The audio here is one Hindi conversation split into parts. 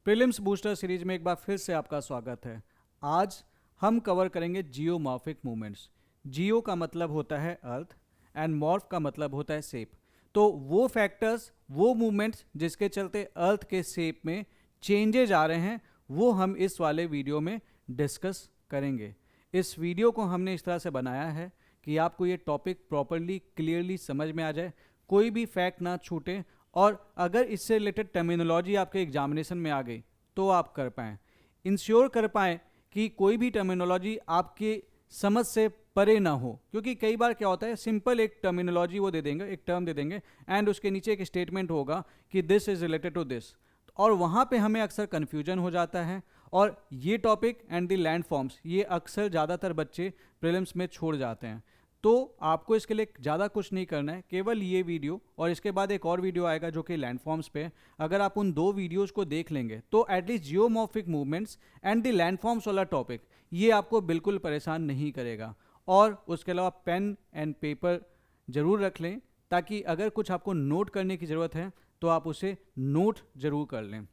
प्रीलिम्स बूस्टर सीरीज में एक बार फिर से आपका स्वागत है। आज हम कवर करेंगे जियोमॉर्फिक मूवमेंट्स। जियो का मतलब होता है अर्थ एंड मॉर्फ का मतलब होता है शेप। तो वो फैक्टर्स, वो मूवमेंट्स जिसके चलते अर्थ के शेप में चेंजेज आ रहे हैं, वो हम इस वाले वीडियो में डिस्कस करेंगे। इस वीडियो को हमने इस तरह से बनाया है कि आपको ये टॉपिक प्रॉपरली क्लियरली समझ में आ जाए, कोई भी फैक्ट ना छूटे, और अगर इससे रिलेटेड टर्मिनोलॉजी आपके एग्जामिनेशन में आ गई तो आप कर पाएँ, इंश्योर कर पाएँ कि कोई भी टर्मिनोलॉजी आपके समझ से परे ना हो। क्योंकि कई बार क्या होता है, सिंपल एक टर्मिनोलॉजी वो दे देंगे, एक टर्म दे देंगे एंड उसके नीचे एक स्टेटमेंट होगा कि this is related to this, और वहाँ पे हमें अक्सर कन्फ्यूजन हो जाता है। और ये topic and the land forms, ये अक्सर ज़्यादातर बच्चे प्रीलिम्स में छोड़ जाते हैं। तो आपको इसके लिए ज़्यादा कुछ नहीं करना है, केवल ये वीडियो और इसके बाद एक और वीडियो आएगा जो कि लैंडफॉर्म्स पे है। अगर आप उन दो वीडियोस को देख लेंगे तो at least geomorphic movements and the landforms वाला टॉपिक ये आपको बिल्कुल परेशान नहीं करेगा। और उसके अलावा पेन एंड पेपर ज़रूर रख लें, ताकि अगर कुछ आपको नोट करने की ज़रूरत है तो आप उसे नोट ज़रूर कर लें।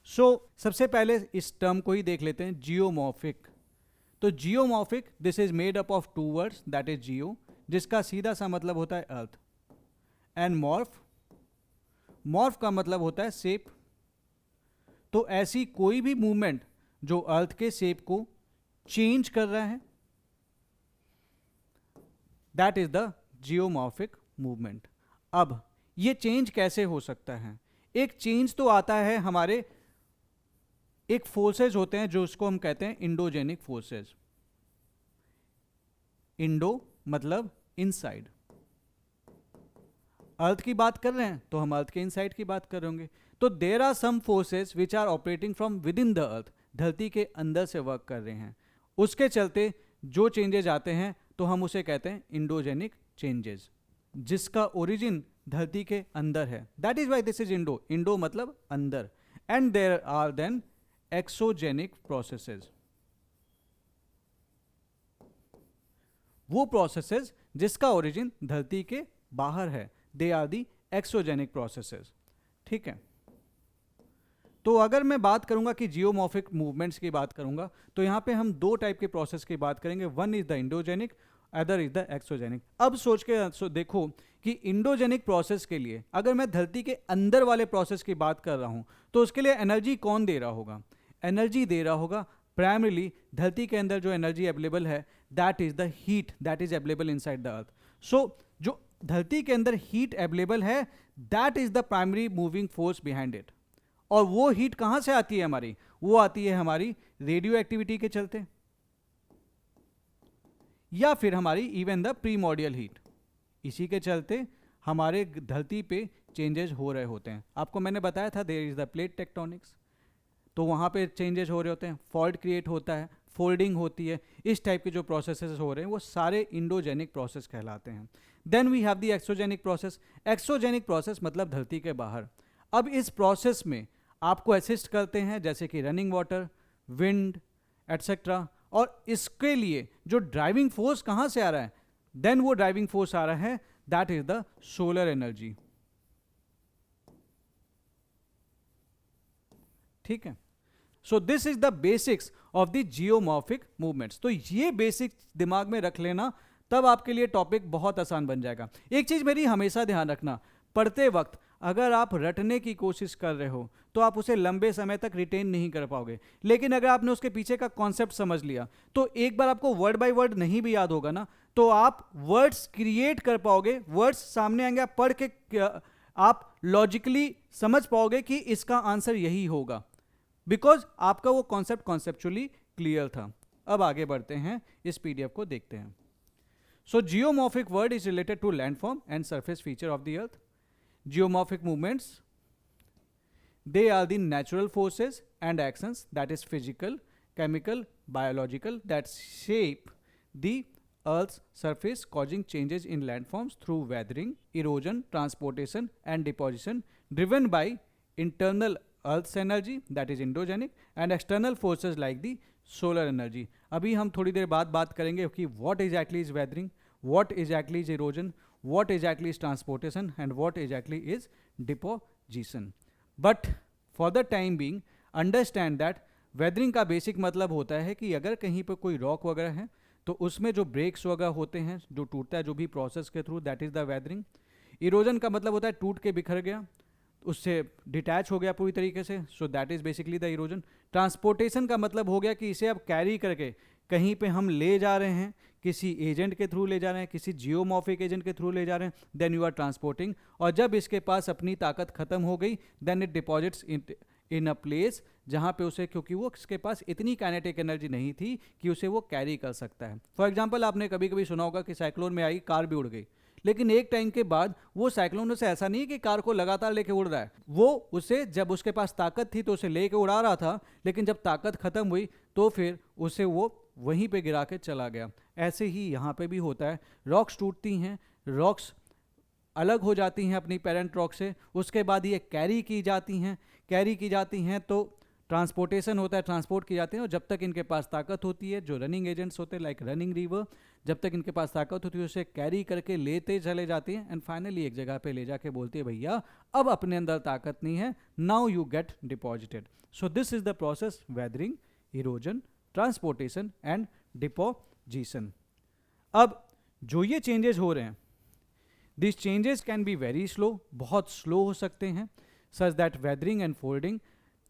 सबसे पहले इस टर्म को ही देख लेते हैं, जियोमॉर्फिक। तो geomorphic, this is made up of two words, that is geo, जिसका सीधा सा मतलब होता है अर्थ, एंड मॉर्फ, मॉर्फ का मतलब होता है शेप। तो ऐसी कोई भी मूवमेंट जो अर्थ के शेप को चेंज कर रहा है, that is the geomorphic movement. अब ये चेंज कैसे हो सकता है? एक चेंज तो आता है हमारे, एक फोर्सेज होते हैं जो उसको हम कहते हैं इंडोजेनिक फोर्सेज। इंडो मतलब इनसाइड। अर्थ की बात कर रहे हैं तो हम अर्थ के इनसाइड की बात कर रहे होंगे। तो there are some forces which are operating from within the earth, धरती के अंदर से वर्क कर रहे हैं। उसके चलते जो चेंजेज आते हैं तो हम उसे कहते हैं इंडोजेनिक चेंजेस, जिसका ओरिजिन धरती के अंदर है। That is why this is endo, endo मतलब अंदर। And there are then exogenic processes, वो प्रोसेसेस जिसका ओरिजिन धरती के बाहर है, they are the exogenic processes. ठीक है। तो अगर मैं बात करूंगा कि जियोमॉर्फिक मूवमेंट्स की बात करूंगा तो यहां पे हम दो टाइप के प्रोसेस की बात करेंगे, one is the endogenic, other is the exogenic. अब सोच के देखो कि इंडोजेनिक प्रोसेस के लिए अगर मैं धरती के अंदर वाले प्रोसेस की बात कर रहा हूं तो उसके लिए एनर्जी कौन दे रहा होगा? एनर्जी दे रहा होगा प्राइमरीली धरती के अंदर जो एनर्जी अवेलेबल है, that is the heat that is available inside the earth. So जो धरती के अंदर हीट अवेलेबल है, that is the primary moving force behind it. और वो हीट कहां से आती है हमारी? वो आती है हमारी रेडियो एक्टिविटी के चलते, या फिर हमारी इवन द प्रीमोर्डियल हीट। इसी के चलते हमारे धरती पे चेंजेस हो रहे होते हैं। आपको मैंने बताया था there is the plate tectonics, तो वहाँ पे चेंजेस हो रहे होते हैं, फॉल्ट क्रिएट होता है, फोल्डिंग होती है। इस टाइप के जो प्रोसेसेस हो रहे हैं वो सारे इंडोजेनिक प्रोसेस कहलाते हैं। Then we have the exogenic process. Exogenic process मतलब धरती के बाहर। अब इस प्रोसेस में आपको असिस्ट करते हैं जैसे कि रनिंग वाटर, विंड एट्सेट्रा। और इसके लिए जो ड्राइविंग फोर्स कहाँ से आ रहा है? देन वो ड्राइविंग फोर्स आ रहा है, that is the solar energy. ठीक है। So this is the basics of the geomorphic movements. तो ये बेसिक्स दिमाग में रख लेना, तब आपके लिए टॉपिक बहुत आसान बन जाएगा। एक चीज मेरी हमेशा ध्यान रखना, पढ़ते वक्त अगर आप रटने की कोशिश कर रहे हो तो आप उसे लंबे समय तक रिटेन नहीं कर पाओगे। लेकिन अगर आपने उसके पीछे का कॉन्सेप्ट समझ लिया तो एक बार आपको वर्ड बाय वर्ड नहीं भी याद होगा ना, तो आप वर्ड्स क्रिएट कर पाओगे, वर्ड्स सामने आएंगे, आप पढ़ के आप लॉजिकली समझ पाओगे कि इसका आंसर यही होगा, बिकॉज आपका वो कॉन्सेप्ट कॉन्सेप्चुअली क्लियर था। अब आगे बढ़ते हैं, इस पीडीएफ को देखते हैं। So geomorphic word is related to landform and surface feature of the earth. Geomorphic movements, they are the natural forces and actions, that is physical, chemical, biological, that shape the Earth's surface, causing changes in landforms through weathering, erosion, transportation and deposition, driven by internal Earth's energy, that is endogenic, and external forces like the solar energy. अभी हम थोड़ी देर बाद बात करेंगे कि what exactly is weathering, what exactly is erosion, what exactly is transportation, and what exactly is deposition. But for the time being, understand that weathering का बेसिक मतलब होता है कि अगर कहीं पर कोई रॉक वगैरह है तो उसमें जो ब्रेक्स वगैरह होते हैं, जो टूटता है जो भी प्रोसेस के through, that is the weathering. Erosion का मतलब होता है टूट के बिखर गया, उससे डिटैच हो गया पूरी तरीके से, so that is basically the erosion. Transportation का मतलब हो गया कि इसे अब कैरी करके कहीं पे हम ले जा रहे हैं, किसी एजेंट के थ्रू ले जा रहे हैं, किसी जियोमॉर्फिक एजेंट के थ्रू ले जा रहे हैं, देन यू आर ट्रांसपोर्टिंग। और जब इसके पास अपनी ताकत खत्म हो गई, then it deposits in a place जहाँ पे उसे, क्योंकि वो उसके पास इतनी काइनेटिक एनर्जी नहीं थी कि उसे वो कैरी कर सकता है। फॉर एग्जाम्पल, आपने कभी कभी सुना होगा कि साइक्लोन में आई, कार भी उड़ गई, लेकिन एक टाइम के बाद वो साइक्लोन से ऐसा नहीं कि कार को लगातार लेके उड़ रहा है, वो उसे, जब उसके पास ताकत थी तो उसे लेके उड़ा रहा था, लेकिन जब ताकत खत्म हुई तो फिर उसे वो वहीं पे गिरा के चला गया। ऐसे ही यहाँ पे भी होता है, रॉक्स टूटती हैं, रॉक्स अलग हो जाती हैं अपनी पेरेंट रॉक से, उसके बाद ये कैरी की जाती हैं तो ट्रांसपोर्टेशन होता है, ट्रांसपोर्ट की जाती हैं, और जब तक इनके पास ताकत होती है, जो रनिंग एजेंट्स होते हैं लाइक रनिंग रिवर, जब तक इनके पास ताकत होती है उसे कैरी करके लेते चले जाती हैं, एंड फाइनली एक जगह पे ले जाके बोलती है भैया अब अपने अंदर ताकत नहीं है, now you get deposited. So this is the process, weathering, erosion, transportation and deposition. अब जो ये चेंजेस हो रहे हैं, this changes can be very slow, बहुत स्लो हो सकते हैं, such that weathering and folding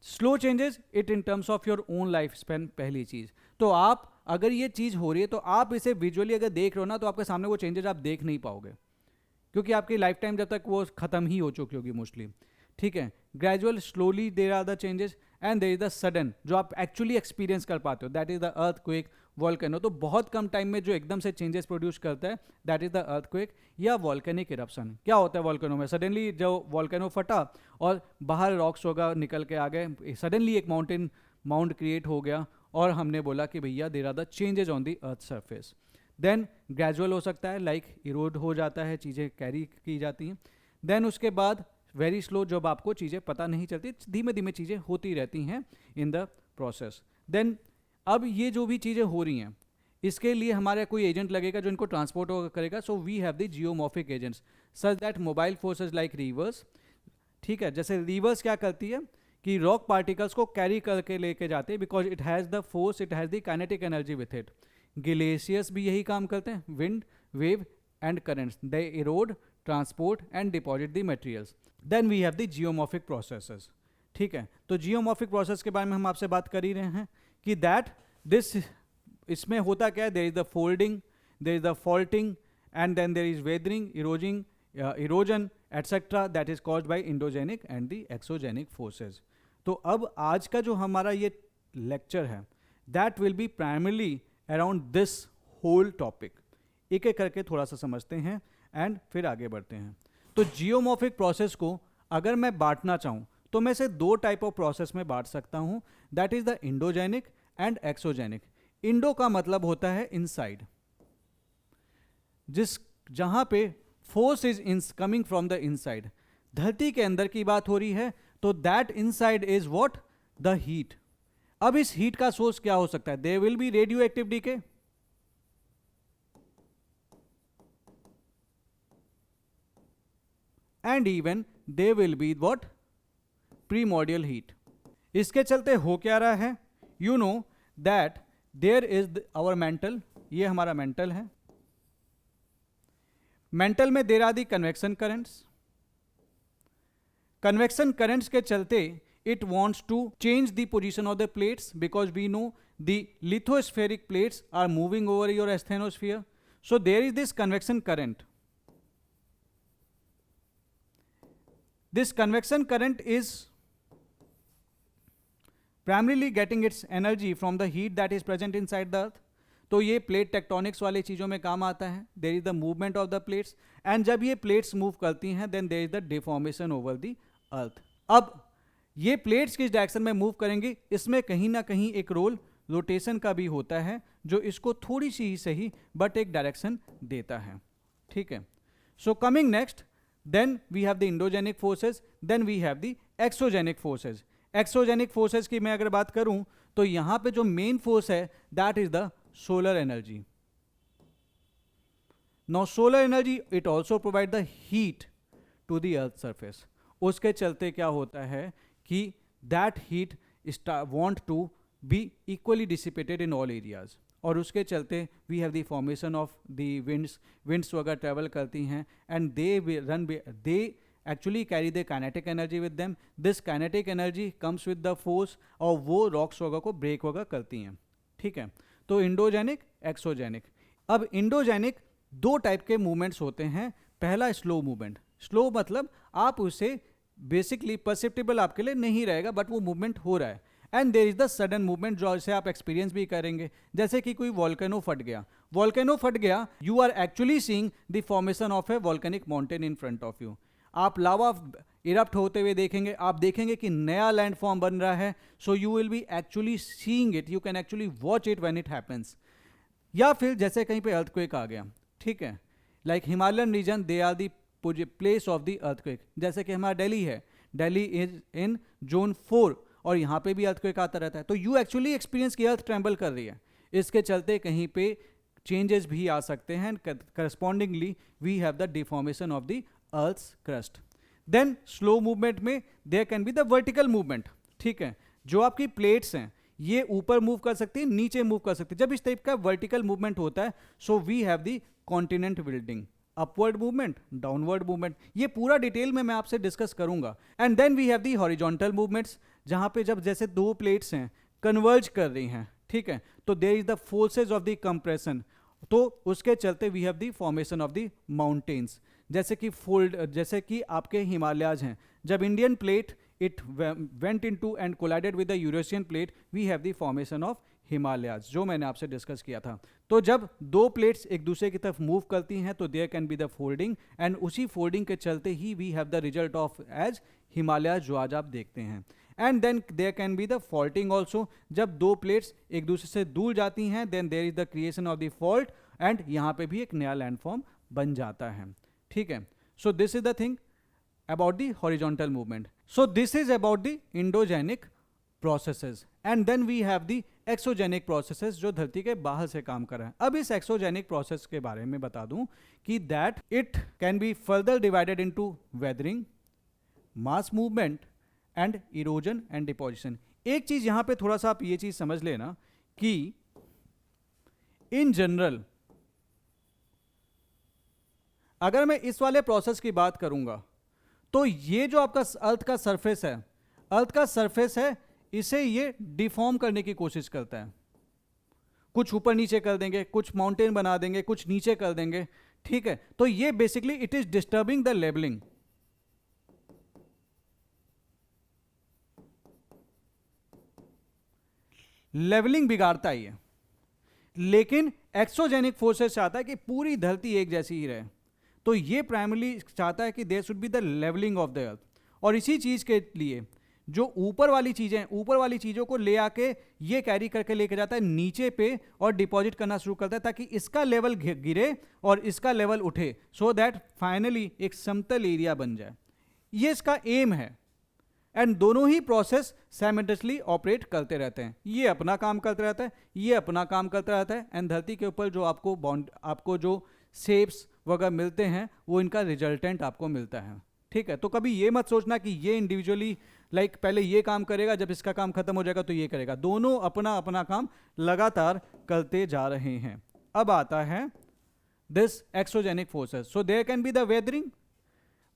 slow changes it in terms of your own life span. पहली चीज तो आप अगर ये चीज हो रही है तो आप इसे विजुअली अगर देख रहे हो ना, तो आपके सामने वो चेंजेस आप देख नहीं पाओगे, क्योंकि आपकी लाइफ टाइम जब तक वो खत्म ही हो चुकी होगी मोस्टली। ठीक है, gradual slowly there are the changes and there is the sudden, जो आप एक्चुअली एक्सपीरियंस कर पाते हो, that is the earthquake, volcano. तो बहुत कम टाइम में जो एकदम से चेंजेस प्रोड्यूस करता है, दैट इज द अर्थक्वेक या वॉल्केनिक इरप्शन। क्या होता है वॉल्केनो में? सडनली जो वॉल्केनो फटा और बाहर रॉक्स होगा निकल के आ गए, सडनली एक माउंट क्रिएट हो गया, और हमने बोला कि भैया there are the changes on the earth surface. Then gradual हो सकता है, लाइक इरोड हो जाता है, चीज़ें कैरी की जाती हैं। देन उसके बाद वेरी स्लो, जब आपको चीज़ें पता नहीं चलती, धीमे धीमे चीज़ें होती रहती हैं इन द प्रोसेस। देन अब ये जो भी चीज़ें हो रही हैं, इसके लिए हमारा कोई एजेंट लगेगा जो इनको ट्रांसपोर्ट करेगा। So we have the geomorphic agents such that mobile forces like rivers. ठीक है, जैसे रिवर्स क्या करती है कि रॉक पार्टिकल्स को कैरी करके लेके जाते हैं, because it has the force, it has the kinetic energy with it. Glaciers भी यही काम करते हैं, wind, wave and currents, they erode, transport and deposit the materials. Then we have the geomorphic processes. ठीक है, तो जियोमॉर्फिक प्रोसेस के बारे में हम आपसे बात कर ही रहे हैं कि दैट दिस, इसमें होता क्या है, there is the folding, there is the faulting and then there is weathering, erosion etcetera, that is caused by endogenic and the exogenic forces. तो अब आज का जो हमारा ये लेक्चर है, that will be primarily around this whole topic. एक एक करके थोड़ा सा समझते हैं एंड फिर आगे बढ़ते हैं। तो जियोमॉर्फिक प्रोसेस को अगर मैं बांटना चाहूँ तो मैं इसे दो टाइप ऑफ प्रोसेस में बांट सकता हूँ, that is the endogenic and exogenic. Endo का मतलब होता है इनसाइड, जहां पे force is incoming from the inside. धरती के अंदर की बात हो रही है तो that inside is what, the heat. अब इस हीट का सोर्स क्या हो सकता है? There will be radioactive decay, and even they will be what, primordial heat. इसके चलते हो क्या रहा है, you know that there is our mantle, ये हमारा मेंटल है। मेंटल में there are the convection currents. Convection currents के चलते it wants to change the position of the plates, because we know the lithospheric plates are moving over your asthenosphere. So there is this convection current. This convection current is primarily getting its energy from the heat that is present inside the earth. तो ये प्लेट टेक्टोनिक्स वाली चीज़ों में काम आता है। There is the movement of the plates, and जब ये प्लेट्स मूव करती हैं then there is the deformation over the earth. अब ये प्लेट्स किस डायरेक्शन में मूव करेंगी, इसमें कहीं ना कहीं एक रोल रोटेशन का भी होता है, जो इसको थोड़ी सी ही सही बट एक डायरेक्शन देता है। ठीक है, so coming next, then we have the endogenic forces, then we have the exogenic forces. Exogenic forces की मैं अगर बात करूं तो यहां पे जो मेन फोर्स है that is the solar energy. Now solar energy it also provide the heat to the earth surface. उसके चलते क्या होता है कि that heat want to be equally dissipated in all areas, और उसके चलते we have the formation of the winds वगैरह ट्रेवल करती हैं, and they actually carry the kinetic energy with them. This kinetic energy comes with the force, और वो रॉक्स वगैरह को ब्रेक वगैरह करती हैं. ठीक है, तो इंडोजेनिक, एक्सोजेनिक. अब इंडोजेनिक दो टाइप के मूवमेंट्स होते हैं. पहला स्लो मूवमेंट. स्लो मतलब आप उसे बेसिकली परसेप्टेबल आपके लिए नहीं रहेगा, बट वो मूवमेंट हो रहा है. And there is the sudden movement, जो इसे आप एक्सपीरियंस भी करेंगे. जैसे कि कोई वॉल्केनो फट गया, you are actually seeing the formation of a volcanic mountain in front of you. आप लावा इरप्ट होते हुए देखेंगे, आप देखेंगे कि नया लैंडफॉर्म बन रहा है. So you will be actually seeing it, you can actually watch it when it happens. या फिर जैसे कहीं पे अर्थक्वेक आ गया, ठीक है, like Himalayan region, they are the place of the earthquake. जैसे कि हमारा दिल्ली है, दिल्ली इज इन जोन 4, और यहाँ पे भी अर्थक्वेक आता रहता है. तो यू एक्चुअली एक्सपीरियंस की अर्थ ट्रेम्बल कर रही है. इसके चलते कहीं पे चेंजेस भी आ सकते हैं. Correspondingly we have the deformation of the earth's crust. Then slow movement में there can be the vertical movement. ठीक है, जो आपकी प्लेट्स हैं ये ऊपर मूव कर सकती है, नीचे मूव कर सकती है. जब इस टाइप का वर्टिकल मूवमेंट होता है, so we have the continent building, upward movement, downward movement. ये पूरा डिटेल में मैं आपसे डिस्कस करूंगा. And then we have the horizontal movements, जहां पे जब जैसे दो प्लेट्स हैं कन्वर्ज कर रही हैं, ठीक है, तो there is the forces of the compression. तो उसके चलते we have the formation of the mountains. जैसे कि आपके हिमालयाज हैं, जब Indian plate it went into and collided with the Eurasian plate, we have the formation of Himalayas, जो मैंने आपसे डिस्कस किया था. तो जब दो प्लेट्स एक दूसरे की तरफ मूव करती हैं, तो there can be the folding, and उसी फोल्डिंग के चलते ही we have the result of as Himalayas, जो आज आप देखते हैं. And then there can be the faulting also. जब दो प्लेट्स एक दूसरे से दूर जाती हैं, then there is the creation of the fault, and यहाँ पे भी एक नया लैंडफॉर्म बन जाता है. ठीक है, so this is the thing about the horizontal movement. So this is about the endogenic processes, and then we have the exogenic processes, जो धरती के बाहर से काम कर रहे हैं. अब इस exogenic process के बारे में बता दूं कि that it can be further divided into weathering, mass movement and erosion and deposition. एक चीज यहां पे थोड़ा सा आप ये चीज समझ लेना कि in general अगर मैं इस वाले प्रोसेस की बात करूंगा, तो ये जो आपका अर्थ का सरफेस है, इसे ये डिफॉर्म करने की कोशिश करता है. कुछ ऊपर नीचे कर देंगे, कुछ माउंटेन बना देंगे, कुछ नीचे कर देंगे. ठीक है, तो ये basically it is disturbing the levelling. Levelling बिगाड़ता ही है. लेकिन एक्सोजेनिक फोर्सेस चाहता है कि पूरी धरती एक जैसी ही रहे. तो ये प्राइमरली चाहता है कि there should be the levelling of the earth. और इसी चीज के लिए जो ऊपर वाली चीजों को ले आके ये कैरी करके लेके जाता है नीचे पे और डिपॉजिट करना शुरू करता है, ताकि इसका लेवल गिरे और इसका लेवल उठे, सो दैट फाइनली एक समतल एरिया बन जाए. ये इसका एम है. एंड दोनों ही प्रोसेस साइमल्टेनियसली ऑपरेट करते रहते हैं. ये अपना काम करते रहता है, ये अपना काम करता रहता है. एंड धरती के ऊपर जो आपको जो शेप्स वगैरह मिलते हैं, वो इनका रिजल्टेंट आपको मिलता है. ठीक है, तो कभी ये मत सोचना कि ये इंडिविजुअली लाइक पहले ये काम करेगा, जब इसका काम खत्म हो जाएगा तो ये करेगा. दोनों अपना अपना काम लगातार करते जा रहे हैं. अब आता है this exogenic forces. So there can be the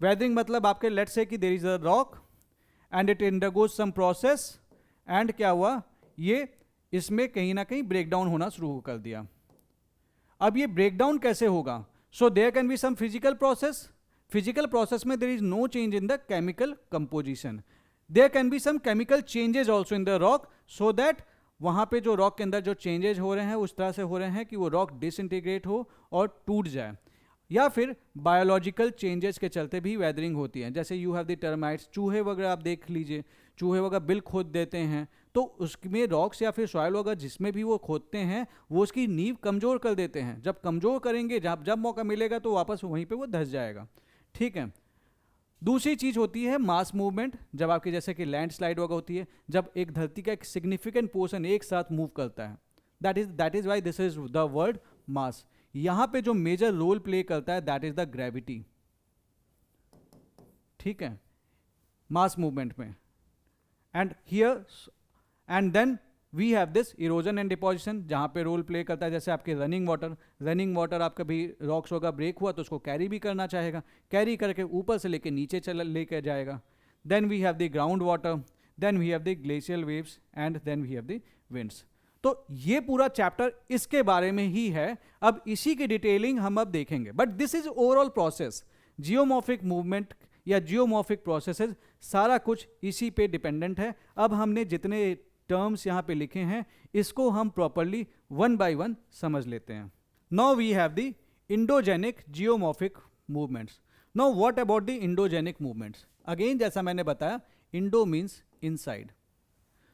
weathering मतलब आपके लेट्स से कि there is a rock and it undergoes some process, and क्या हुआ, ये इसमें कहीं ना कहीं ब्रेकडाउन होना शुरू कर दिया. अब ये ब्रेकडाउन कैसे होगा? So there can be some physical process में there is no change in the chemical composition. There can be some chemical changes also in the rock, so that वहां पे जो रॉक के अंदर जो चेंजेस हो रहे हैं उस तरह से हो रहे हैं कि वो रॉक डिसइंटीग्रेट हो और टूट जाए. या फिर बायोलॉजिकल चेंजेस के चलते भी वेदरिंग होती है. जैसे यू हैव द टर्माइट्स, चूहे वगैरह आप देख लीजिए, चूहे वगैरह बिल खोद देते हैं, तो उसमें रॉक्स या फिर सॉइल वगैरह जिसमें भी वो खोदते हैं, वो उसकी नींव कमज़ोर कर देते हैं. जब कमज़ोर करेंगे, जब मौका मिलेगा तो वापस वहीं पे वो धंस जाएगा. ठीक है, दूसरी चीज़ होती है मास मूवमेंट. जब आपकी जैसे कि लैंडस्लाइड वगैरह होती है, जब एक धरती का एक सिग्निफिकेंट पोर्शन एक साथ मूव करता है, that is why this is the word mass. यहाँ पे जो मेजर रोल प्ले करता है दैट इज द ग्रेविटी. ठीक है, मास मूवमेंट में. And here and then we have this erosion and deposition, जहाँ पे रोल प्ले करता है जैसे आपके रनिंग वाटर आप कभी रॉक्स होगा ब्रेक हुआ तो उसको कैरी भी करना चाहेगा, कैरी करके ऊपर से लेके नीचे चल लेकर जाएगा. Then we have the ground water, then we have the glacial waves and then we have the winds. तो ये पूरा चैप्टर इसके बारे में ही है. अब इसी की डिटेलिंग हम अब देखेंगे, but this is overall process. Geomorphic movement या जियोमॉर्फिक प्रोसेसेस सारा कुछ इसी पे डिपेंडेंट है. अब हमने जितने टर्म्स यहाँ पे लिखे हैं इसको हम प्रॉपरली वन बाय वन समझ लेते हैं. Now we have the endogenic geomorphic movements. Now what about the endogenic movements? Again जैसा मैंने बताया, endo means inside.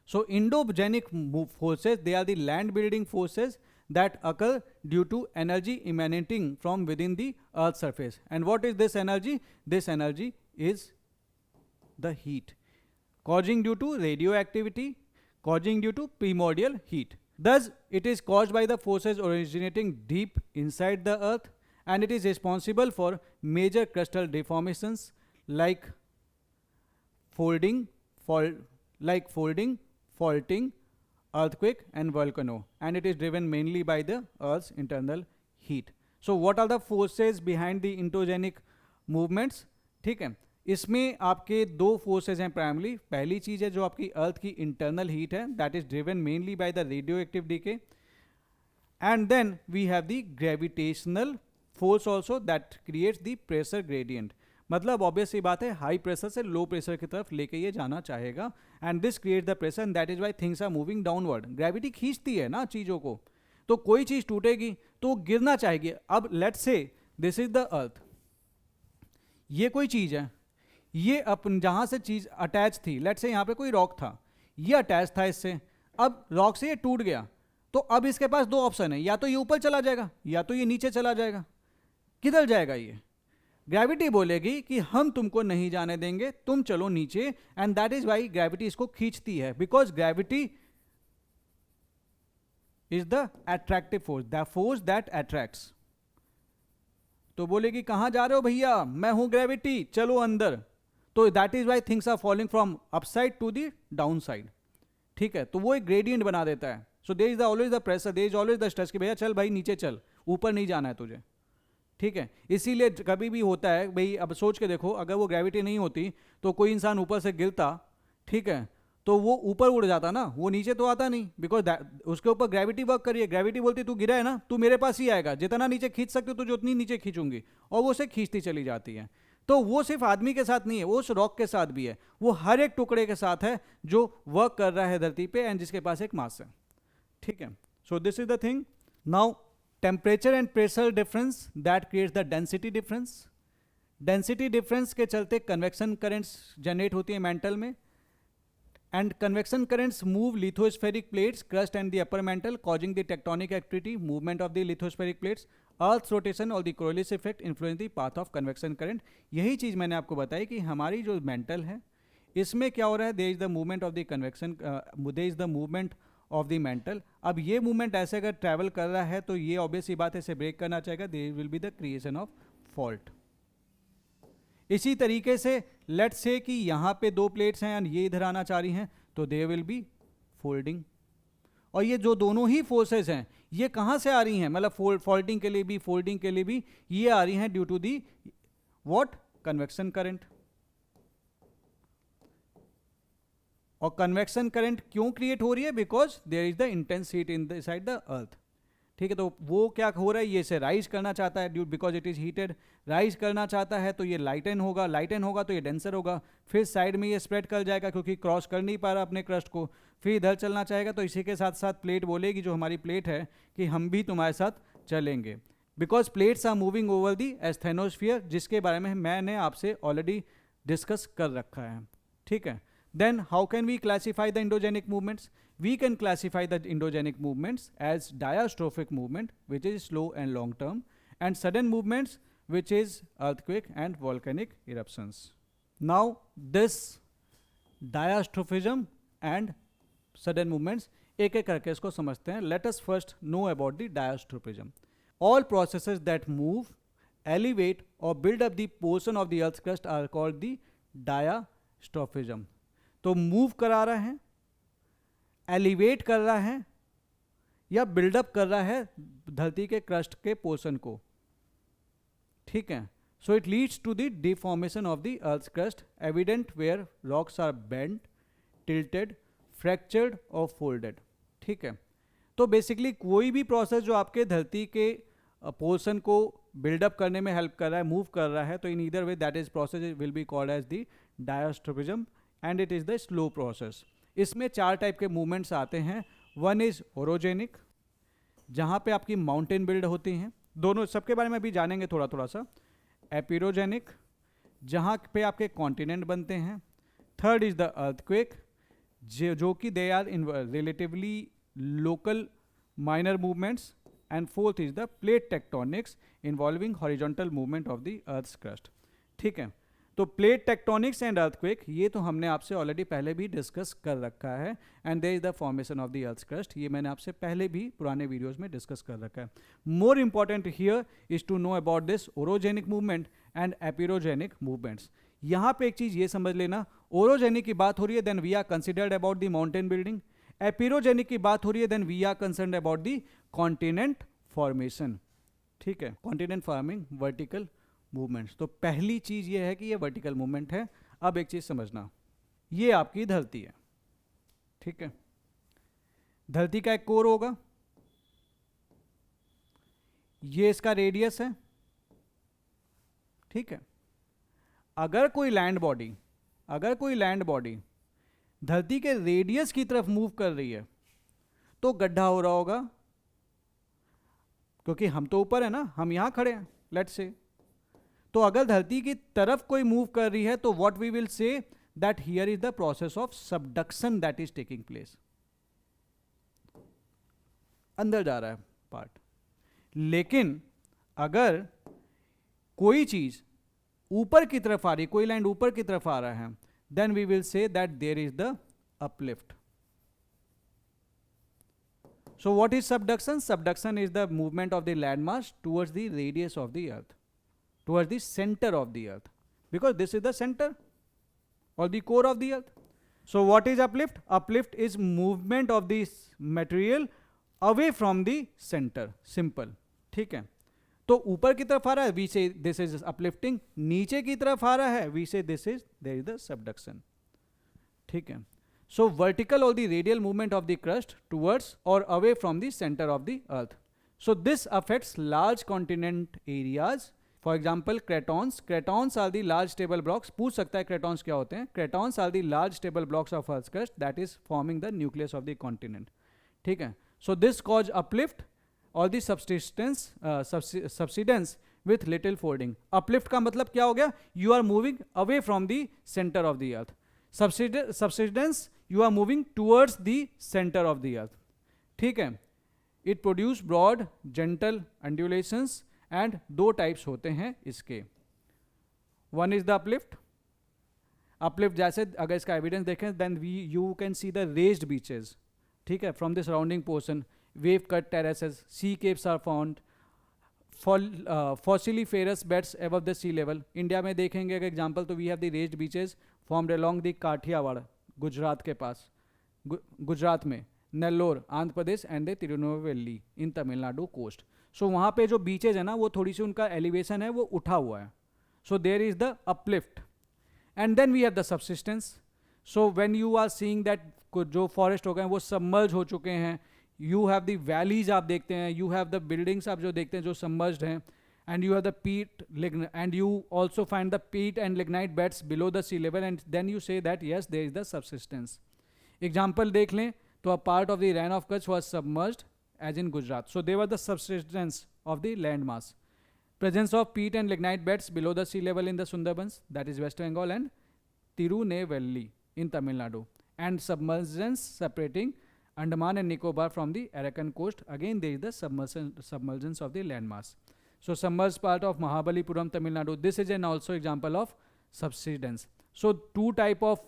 So endogenic forces, they are the land building forces that occur due to energy emanating from within the earth's surface. And what is this energy? This energy is the heat causing due to radioactivity, causing due to primordial heat. Thus it is caused by the forces originating deep inside the earth, and it is responsible for major crustal deformations like folding, faulting, earthquake and volcano, and it is driven mainly by the earth's internal heat. So what are the forces behind the endogenic movements? ठीक है, इसमें आपके दो फोर्सेज हैं प्राइमली. पहली चीज है जो आपकी अर्थ की इंटरनल हीट है, that is driven mainly by the radioactive decay. And then we have the gravitational force also that creates the pressure gradient. मतलब ऑब्वियस सी बात है, हाई प्रेशर से लो प्रेशर की तरफ लेके ये जाना चाहेगा, and this create the pressure and that is why things are moving downward. Gravity खींचती है ना चीज़ों को, तो कोई चीज़ टूटेगी तो गिरना चाहेगी. अब let's say this is the earth, ये कोई चीज़ है, ये अपन जहाँ से चीज़ अटैच थी, लेट्स से यहाँ पे कोई रॉक था, ये अटैच था इससे, अब रॉक से ये टूट गया, तो अब इसके पास दो ऑप्शन है, या तो ये ऊपर चला जाएगा या तो ये नीचे चला जाएगा. किधर जाएगा ये? ग्रेविटी बोलेगी कि हम तुमको नहीं जाने देंगे, तुम चलो नीचे. And that is why gravity इसको खींचती है, because gravity is the attractive force, the force that attracts. तो बोलेगी कहां जा रहे हो भैया, मैं हूं ग्रेविटी, चलो अंदर. तो that is why things are falling from upside to the down side. ठीक है, तो वो एक ग्रेडियंट बना देता है. So there is always the pressure, there is always the stress कि भैया चल भाई नीचे चल, ऊपर नहीं जाना है तुझे. ठीक है, इसीलिए कभी भी होता है भाई, अब सोच के देखो, अगर वो ग्रेविटी नहीं होती तो कोई इंसान ऊपर से गिरता, ठीक है, तो वो ऊपर उड़ जाता ना, वो नीचे तो आता नहीं, बिकॉज उसके ऊपर ग्रेविटी वर्क करिए. ग्रेविटी बोलती तू गिरा है ना, तू मेरे पास ही आएगा, जितना नीचे खींच सकते हो तुझे उतनी नीचे खींचूंगी, और वो उसे खींचती चली जाती है. तो वो सिर्फ आदमी के साथ नहीं है, वो उस रॉक के साथ भी है, वो हर एक टुकड़े के साथ है जो वर्क कर रहा है धरती पे, एंड जिसके पास एक मास है. ठीक है, so this is the thing. Now temperature and pressure difference that creates the density difference. Density difference के चलते कन्वेक्शन करेंट्स जनरेट होती है मेंटल में, and convection currents move lithospheric plates crust and the upper mantle, causing the tectonic activity, movement of the lithospheric plates, earth rotation और the Coriolis effect influence the path of convection current. यही चीज़ मैंने आपको बताई कि हमारी जो मेंटल है इसमें क्या हो रहा है, there is the movement of the convection, there is the movement of the mantle. अब ये मूवमेंट ऐसे अगर ट्रैवल कर रहा है तो ये ऑब्वियस सी बात है, इसे ब्रेक करना चाहेगा, there will be the creation of fault. इसी तरीके से लेट्स से कि यहाँ पे दो प्लेट्स हैं एंड ये इधर आना चाह रही हैं, तो देयर विल बी फोल्डिंग. और ये जो दोनों ही फोर्सेस हैं ये कहाँ से आ रही हैं, मतलब फॉल्टिंग के लिए भी फोल्डिंग के लिए भी ये आ रही हैं due to the what, convection current. और कन्वेक्शन करंट क्यों क्रिएट हो रही है, because there is the intense heat in the side the earth. ठीक है, तो वो क्या हो रहा है, ये इसे राइज करना चाहता है due because it is heated, rise करना चाहता है तो ये लाइटन होगा तो ये डेंसर होगा, फिर साइड में ये स्प्रेड कर जाएगा क्योंकि क्रॉस कर नहीं पा रहा अपने क्रस्ट को, फिर इधर चलना चाहेगा, तो इसी के साथ साथ प्लेट बोलेगी, जो हमारी प्लेट है, कि हम भी तुम्हारे साथ चलेंगे, because plates are moving over the asthenosphere, जिसके बारे में मैंने आपसे ऑलरेडी डिस्कस कर रखा है. ठीक है, then how can we classify the endogenic movements? We can classify the endogenic movements as diastrophic movement, which is slow and long term, and sudden movements, which is earthquake and volcanic eruptions. Now this diastrophism and sudden movements एक एक करके इसको समझते हैं. Let us first know about the diastrophism. All processes that move, elevate or build up the portion of the earth's crust are called the diastrophism. तो मूव करा रहा है, एलिवेट कर रहा है या बिल्डअप कर रहा है धरती के क्रस्ट के पोर्शन को, ठीक है। So it leads to the deformation of the earth crust evident where rocks are bend, tilted, fractured और फोल्डेड, ठीक है। तो बेसिकली कोई भी प्रोसेस जो आपके धरती के पोर्शन को बिल्डअप करने में हेल्प कर रहा है, मूव कर रहा है, तो in either way that is process will be called as the diastrophism and it is the slow process. इसमें 4 टाइप के मूवमेंट्स आते हैं। वन इज ओरोजेनिक, जहाँ पे आपकी माउंटेन बिल्ड होती हैं, दोनों सबके बारे में अभी जानेंगे थोड़ा थोड़ा सा। एपिरोजेनिक, जहाँ पे आपके कॉन्टिनेंट बनते हैं। थर्ड इज द अर्थक्वेक, जो कि they are in relatively local minor movements. And fourth is the plate tectonics involving horizontal movement of the earth's crust, ठीक है। तो प्लेट टेक्टोनिक्स एंड अर्थक्वेक ये तो हमने आपसे ऑलरेडी पहले भी डिस्कस कर रखा है। And there is the formation of the earth's crust, ये मैंने आपसे पहले भी पुराने वीडियोस में डिस्कस कर रखा है। More important here is to know about this orogenic movement and epeirogenic movements. यहाँ पे एक चीज ये समझ लेना, ओरोजेनिक की बात हो रही है then we are considered about the mountain building. Epeirogenic की बात हो रही है then we are concerned about the continent formation, ठीक है। Continent forming vertical movements. तो पहली चीज ये है कि ये वर्टिकल मूवमेंट है। अब एक चीज समझना, ये आपकी धरती है, ठीक है। धरती का एक कोर होगा, ये इसका रेडियस है, ठीक है। अगर कोई लैंड बॉडी धरती के रेडियस की तरफ मूव कर रही है तो गड्ढा हो रहा होगा, क्योंकि हम तो ऊपर है ना, हम यहां खड़े हैं लेट्स से। तो अगर धरती की तरफ कोई मूव कर रही है तो what we will say that here is the process of subduction that is taking place. अंदर जा रहा है पार्ट। लेकिन अगर कोई चीज ऊपर की तरफ आ रही, कोई लैंड ऊपर की तरफ आ रहा है, then we will say that there is the uplift. So what is subduction? Subduction is the movement of the landmass towards the radius of the earth, towards the center of the earth, because this is the center or the core of the earth. So what is uplift? Uplift is movement of this material away from the center. Simple, ठीक है। तो ऊपर की तरफ आ रहा है, we say this is uplifting. नीचे की तरफ आ रहा है, we say this is there is the subduction, ठीक है। So vertical or the radial movement of the crust towards or away from the center of the earth. So this affects large continent areas. For example, cratons. Cratons are the large stable blocks. पूछ सकता है cratons क्या होते हैं? Cratons are the large stable blocks of Earth's crust that is forming the nucleus of the continent. ठीक है? So this cause uplift or the subsidence with little folding. Uplift का मतलब क्या हो गया? You are moving away from the center of the earth. Subsidence, you are moving towards the center of the earth, ठीक है। It produce broad gentle undulations and 2 types होते हैं इसके। One is the uplift जैसे अगर इसका एविडेंस देखें then you can see the raised beaches, ठीक है, from the surrounding portion, wave cut terraces, sea capes are found, fossiliferous beds above the sea level. India में देखेंगे अगर एग्जाम्पल तो we have the raised beaches formed along the Kathiawar, Gujarat के पास, गुजरात में Nellore Andhra Pradesh and the Tirunelveli in Tamil Nadu coast. So वहाँ पे जो बीचेज है ना वो थोड़ी सी उनका एलिवेशन है वो उठा हुआ है। So there is the uplift and then we have the subsistence. So when you are seeing that जो फॉरेस्ट हो गए वो सबमर्ज हो चुके हैं, यू हैव द वैलीज आप देखते हैं, यू हैव द बिल्डिंग्स आप जो देखते हैं जो सबमर्ज्ड हैं, and you have the peat and you also find the peat and lignite beds below the sea level, and then you say that yes there is the subsistence. Example देख लें तो a part of the Rann of Kutch was submerged as in Gujarat, so they were the subsistence of the land mass. Presence of peat and lignite beds below the sea level in the Sundarbans, that is West Bengal, and Tirunelveli in Tamil Nadu, and submergence separating Andaman and Nicobar from the Arakan coast, again there is the submergence of the land mass. So submerged part of Mahabalipuram, Tamil Nadu. This is an also example of subsidence. So 2 type of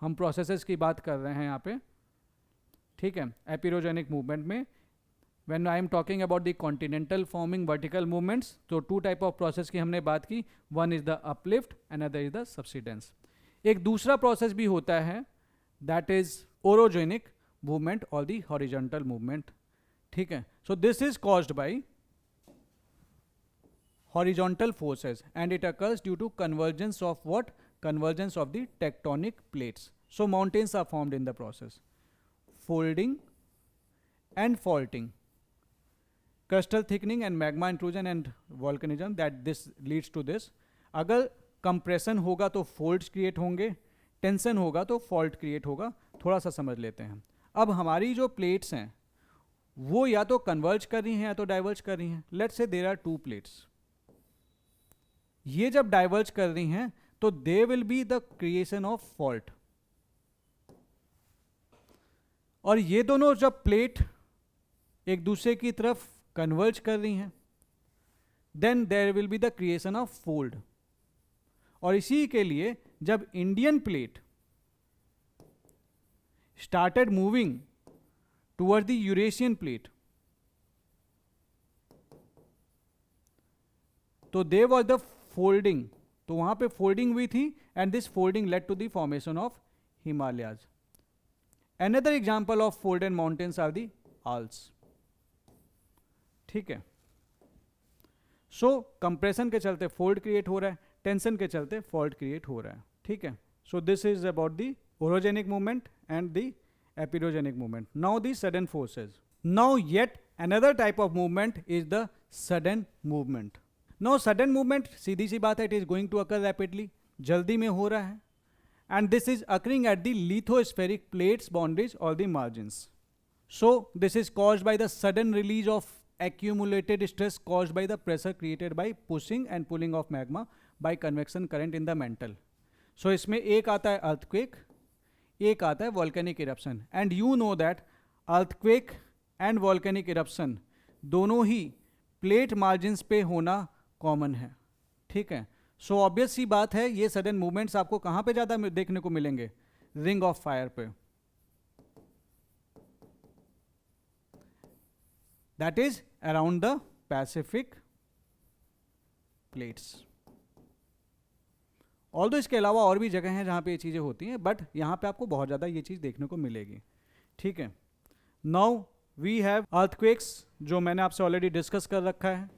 हम processes की बात कर रहे हैं यहाँ पे, ठीक है। एपिरोजेनिक मूवमेंट में when I am talking about the continental forming vertical movements, तो 2 type of process की हमने बात की। One is the uplift, another is the subsidence. एक दूसरा process भी होता है that is orogenic. movement or the horizontal movement. ठीक है, so this is caused by horizontal forces and it occurs due to convergence of what? Convergence of the tectonic plates. So mountains are formed in the process. Folding and faulting, crustal thickening and magma intrusion and volcanism, that this leads to this. अगर कंप्रेशन होगा तो फोल्ड्स क्रिएट होंगे, टेंशन होगा तो फॉल्ट क्रिएट होगा. थोड़ा सा समझ लेते हैं. अब हमारी जो प्लेट्स हैं वो या तो कन्वर्ज कर रही हैं या तो डाइवर्ज कर रही हैं. Let's say there are to plates. ये जब डाइवर्ज कर रही हैं तो they will be the creation of fault. और ये दोनों जब प्लेट एक दूसरे की तरफ कन्वर्ज कर रही हैं then there will be the creation of fold. और इसी के लिए जब Indian plate started moving toward the Eurasian plate तो दे वाज द फोल्डिंग. तो वहां पे फोल्डिंग हुई थी and this folding led to the formation of Himalayas. Another example of folded mountains are the Alps. ठीक है. सो कंप्रेशन के चलते फोल्ड क्रिएट हो रहा है, टेंशन के चलते फॉल्ट क्रिएट हो रहा है. ठीक है. So this is about the orogenic movement and the epirogenic movement. Now the sudden forces. Now yet another type of movement is the sudden movement. Now sudden movement सीधी सी बात है, it is going to occur rapidly, जल्दी में हो रहा है. And this is occurring at the lithospheric plates boundaries or the margins. So this is caused by the sudden release of accumulated stress caused by the pressure created by pushing and pulling of magma by convection current in the mantle. So इसमें एक आता है earthquake, एक आता है volcanic eruption. And you know that earthquake and volcanic eruption दोनों ही plate margins पे होना common है. ठीक है. सो ऑब्वियस सी बात है ये सडन मूवमेंट्स आपको कहां पे ज्यादा देखने को मिलेंगे? रिंग ऑफ फायर पे. That is around the Pacific plates. Although इसके अलावा और भी जगह हैं जहां पे ये चीजें होती हैं, बट यहां पे आपको बहुत ज्यादा ये चीज देखने को मिलेगी. ठीक है. नाउ वी हैव अर्थक्वेक्स, जो मैंने आपसे ऑलरेडी डिस्कस कर रखा है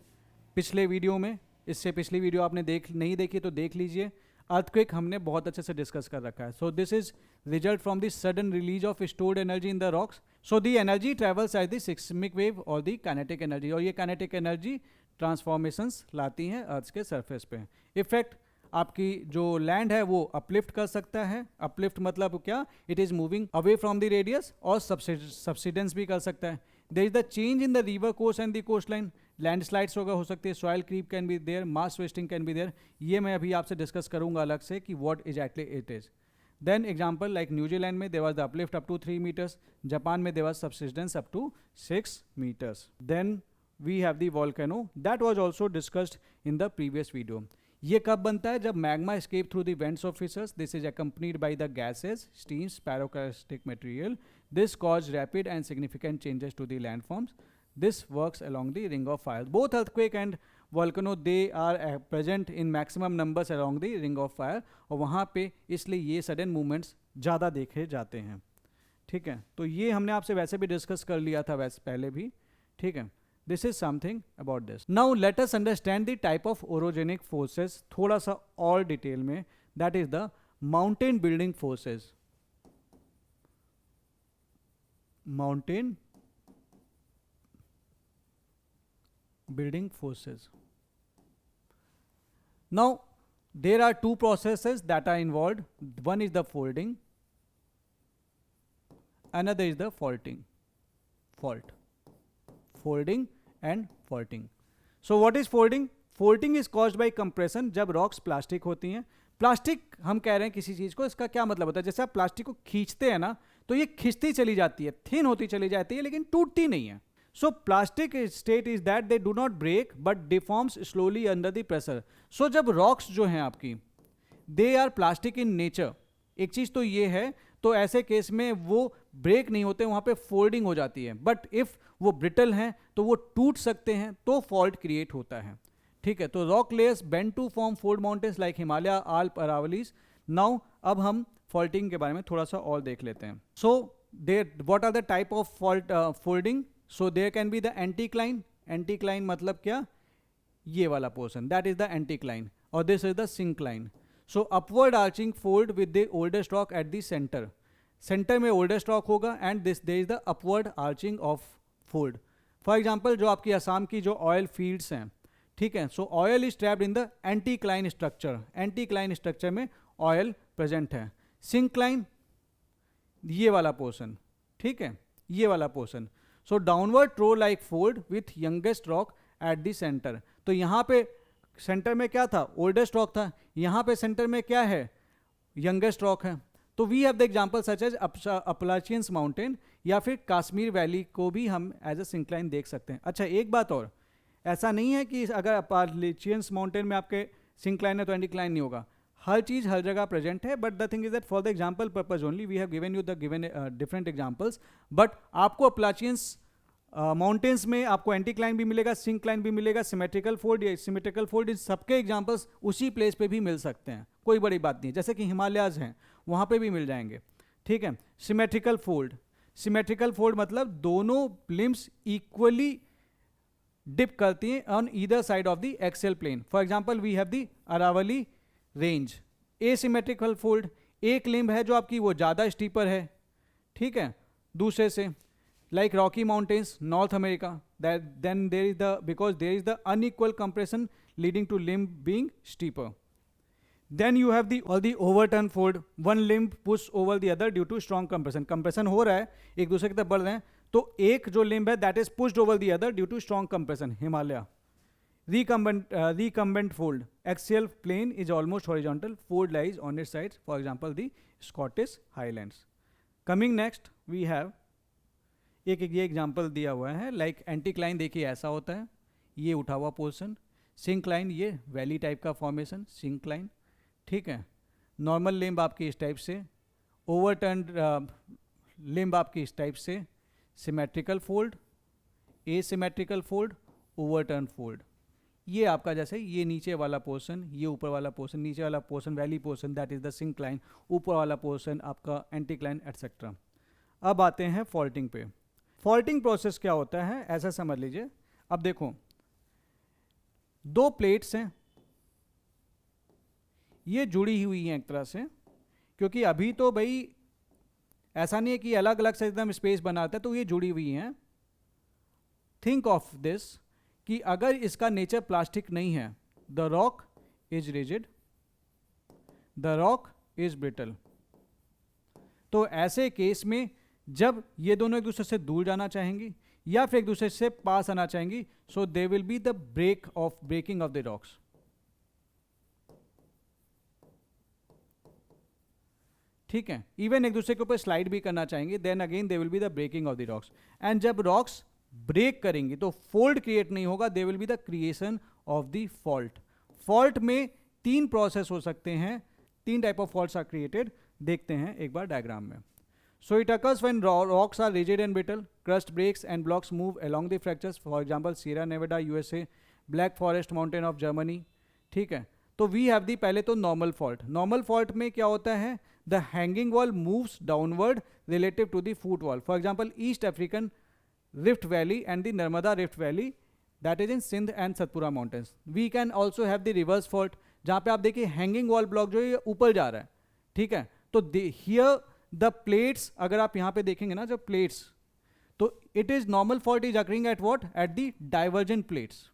पिछले वीडियो में. इससे पिछली वीडियो आपने नहीं देखी तो देख लीजिए. अर्थक्वेक हमने बहुत अच्छे से डिस्कस कर रखा है. So this is result from the sudden release of stored energy in the rocks. So the energy travels as the seismic wave और द काइनेटिक एनर्जी. और ये काइनेटिक एनर्जी ट्रांसफॉर्मेशंस लाती हैं अर्थ के सरफेस पे. इफेक्ट आपकी जो लैंड है वो अपलिफ्ट कर सकता है. अपलिफ्ट मतलब क्या? It is moving away from the radius. और सब्सिडेंस भी कर सकता है. There is the change in the river course and the coast line. Landslides होगा हो सकती है, soil creep can be there, mass wasting can be there. ये मैं अभी आपसे डिस्कस करूंगा अलग से कि what exactly it is. Then example like New Zealand में there was the uplift up to 3 metres. Japan में there was subsidence up to 6 metres. Then we have the volcano that was also discussed in the previous video. ये कब बनता है? जब magma escape through the vents of fissures. This is accompanied by the gases, steams, pyroclastic material. This caused rapid and significant changes to the landforms. This works along the ring of fire. Both earthquake and volcano they are present in maximum numbers along the ring of fire. और वहाँ पे इसलिए ये sudden movements ज़्यादा देखे जाते हैं. ठीक है. तो ये हमने आपसे वैसे भी डिस्कस कर लिया था वैसे पहले भी. ठीक है. This is something about this. Now let us understand the type of orogenic forces थोड़ा सा और डिटेल में. That is the mountain building forces. Mountain building forces. Now there are two processes that are involved. One is the folding, another is the faulting. Folding and faulting. So what is folding? Folding is caused by compression. जब रॉक्स प्लास्टिक होती हैं. प्लास्टिक हम कह रहे हैं किसी चीज़ को, इसका क्या मतलब होता है? जैसे आप प्लास्टिक को खींचते हैं ना तो ये खिंचती चली जाती है, थिन होती चली जाती है, लेकिन टूटती नहीं है. So plastic state is that they do not break but deforms slowly under the pressure. So जब rocks जो हैं आपकी they are plastic in nature. एक चीज़ तो ये है, तो ऐसे केस में वो ब्रेक नहीं होते, वहाँ पे फोल्डिंग हो जाती है. बट इफ़ वो ब्रिटल हैं तो वो टूट सकते हैं, तो फॉल्ट क्रिएट होता है. ठीक है. तो rock layers bend to form fold mountains like Himalaya, Alp, Aravallis. Now अब हम फॉल्टिंग के बारे में थोड़ा सा और देख लेते हैं. सो what are the type of fault folding? So there can be the anticline. Anticline मतलब क्या? ये वाला portion, that is the anticline, or this is the syncline. So upward arching fold with the oldest rock at the center. Center में oldest rock होगा and this there is the upward arching of fold. For example, जो आपकी असम की जो oil fields हैं, ठीक है, so oil is trapped in the anticline structure. Anticline structure में oil present है. Syncline ये वाला पोर्शन, ठीक है, ये वाला portion. So downward throw like fold with youngest rock at the centre. तो यहाँ पे सेंटर में क्या था? ओल्डेस्ट रॉक था. यहाँ पे सेंटर में क्या है? यंगेस्ट रॉक है. तो we have the example such as Appalachians mountain या फिर कश्मीर वैली को भी हम एज अ सिंक्लाइन देख सकते हैं. अच्छा, एक बात और, ऐसा नहीं है कि अगर अपलाचियंस माउंटेन में आपके सिंक्लाइन है तो एंटीक्लाइन नहीं होगा. हर चीज़ हर जगह प्रेजेंट है. But the thing is that for the example purpose only we have given you the given different examples. But आपको अपलाचियंस माउंटेन्स में आपको एंटीक्लाइन भी मिलेगा, सिंक्लाइन भी मिलेगा, सिमेट्रिकल फोल्ड या सिमेट्रिकल फोल्ड, इन सबके एग्जाम्पल्स उसी प्लेस पे भी मिल सकते हैं. कोई बड़ी बात नहीं है. जैसे कि हिमालयाज हैं वहाँ पे भी मिल जाएंगे. ठीक है. सिमेट्रिकल फोल्ड, सिमेट्रिकल फोल्ड मतलब दोनों लिम्स इक्वली डिप करती हैं on either side of the axial plane. For example we have the Aravalli range. Asymmetrical fold, एक लिम्ब है जो आपकी वो ज़्यादा स्टीपर है, ठीक है, दूसरे से. Like Rocky Mountains North America, then there is the because there is the unequal compression leading to limb being steeper. Then you have the all the overturn fold, one limb push over the other due to strong compression. Compression हो रहा है, एक दूसरे की तरफ बढ़ रहे हैं, तो एक जो लिम्ब है that is pushed over the other due to strong compression. Himalaya. Recumbent fold, axial plane is almost horizontal, fold lies on its sides, for example the Scottish Highlands. Coming next we have एक ये एग्जाम्पल दिया हुआ है. लाइक एंटीक्लाइन देखिए ऐसा होता है, ये उठा हुआ पोर्शन. सिंक्लाइन ये वैली टाइप का फॉर्मेशन, सिंक्लाइन, ठीक है. नॉर्मल लिम्ब आपकी इस टाइप से, ओवरटर्न लिम्ब आपकी इस टाइप से. Symmetrical fold, asymmetrical fold, overturn fold. ये आपका जैसे ये नीचे वाला पोर्शन, ये ऊपर वाला पोर्शन, नीचे वाला portion valley portion that is the syncline, ऊपर वाला पोर्शन आपका एंटीक्लाइन एटसेट्रा. अब आते हैं फॉल्टिंग पे. फॉल्टिंग प्रोसेस क्या होता है ऐसा समझ लीजिए. अब देखो, दो प्लेट्स हैं, ये जुड़ी हुई हैं एक तरह से, क्योंकि अभी तो भाई ऐसा नहीं है कि अलग अलग से एकदम स्पेस बनाता है, तो ये जुड़ी हुई हैं. थिंक ऑफ दिस कि अगर इसका नेचर प्लास्टिक नहीं है, the rock is rigid, the rock is brittle. तो ऐसे केस में जब ये दोनों एक दूसरे से दूर जाना चाहेंगी या फिर एक दूसरे से पास आना चाहेंगी, so they will be the breaking of the rocks. ठीक है. इवन एक दूसरे के ऊपर स्लाइड भी करना चाहेंगे, then again they will be the breaking of the rocks. And जब रॉक्स ब्रेक करेंगी तो फोल्ड क्रिएट नहीं होगा, they will be the creation of the fault. Fault में तीन प्रोसेस हो सकते हैं, तीन type of faults are created. देखते हैं एक बार डायग्राम में. So it occurs when rocks are rigid and brittle, crust breaks and blocks move along the fractures. For example Sierra Nevada USA, black forest mountain of Germany. ठीक है. तो वी हैव दी पहले तो नॉर्मल फॉल्ट. नॉर्मल फॉल्ट में क्या होता है? The hanging wall moves downward relative to the foot wall. For example East African Rift Valley and the Narmada Rift Valley that is in Sindh and Satpura mountains. We can also have the reverse fault जहाँ पे आप देखिए हैंगिंग वॉल ब्लॉक जो है ये ऊपर जा रहा है, ठीक है. तो हियर द प्लेट्स, अगर आप यहाँ पे देखेंगे ना, जो प्लेट्स, तो it is normal fault is occurring at what? At the divergent plates.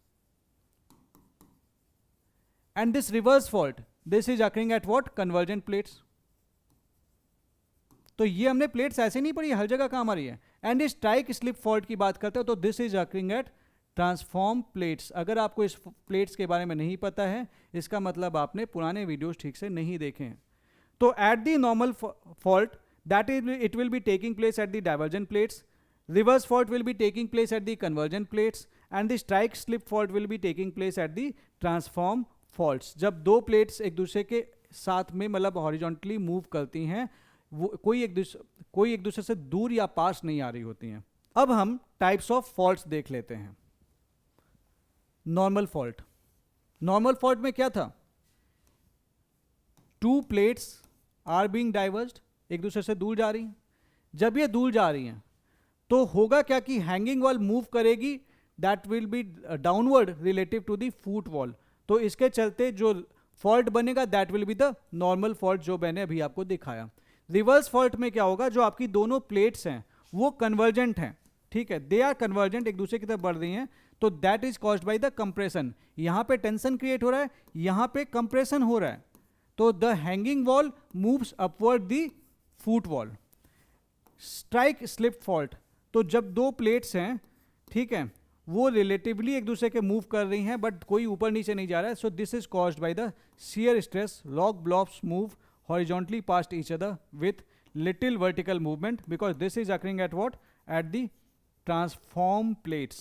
And this reverse fault, this is occurring at what? Convergent plates. तो ये हमने प्लेट्स ऐसे नहीं पढ़ी, हर जगह काम आ रही है. एंड इस स्ट्राइक स्लिप फॉल्ट की बात करते हो तो this is occurring at transform plates. अगर आपको इस प्लेट्स के बारे में नहीं पता है, इसका मतलब आपने पुराने वीडियोस ठीक से नहीं देखे हैं. तो at the normal fault that is it will be taking place at the divergent plates, reverse fault will be taking place at the convergent plates, and the strike slip fault will be taking place at the transform faults. जब दो प्लेट्स एक दूसरे के साथ में मतलब हॉरिजॉन्टली मूव करती हैं, वो कोई एक दूसरे से दूर या पास नहीं आ रही होती हैं. अब हम टाइप्स ऑफ फॉल्ट्स देख लेते हैं. Normal fault. नॉर्मल फॉल्ट में क्या था? Two plates are being diversed, एक दूसरे से दूर जा रही हैं. जब ये दूर जा रही हैं तो होगा क्या कि हैंगिंग वॉल मूव करेगी, that will be downward relative to the foot wall, तो इसके चलते जो फॉल्ट बनेगा that will be the normal fault जो मैंने अभी आपको दिखाया। रिवर्स फॉल्ट में क्या होगा, जो आपकी दोनों प्लेट्स हैं वो कन्वर्जेंट हैं, ठीक है, दे आर कन्वर्जेंट, एक दूसरे की तरफ बढ़ रही हैं, तो that is caused by the compression. यहां पे टेंशन क्रिएट हो रहा है, यहां पे कंप्रेशन हो रहा है, तो the hanging wall moves upward the foot wall. Strike slip fault, तो जब दो प्लेट्स हैं, ठीक है, वो रिलेटिवली एक दूसरे के मूव कर रही हैं बट कोई ऊपर नीचे नहीं जा रहा है, so this is caused by the shear stress, rock blocks move horizontally past each other with little vertical movement because this is occurring at what, at the transform plates.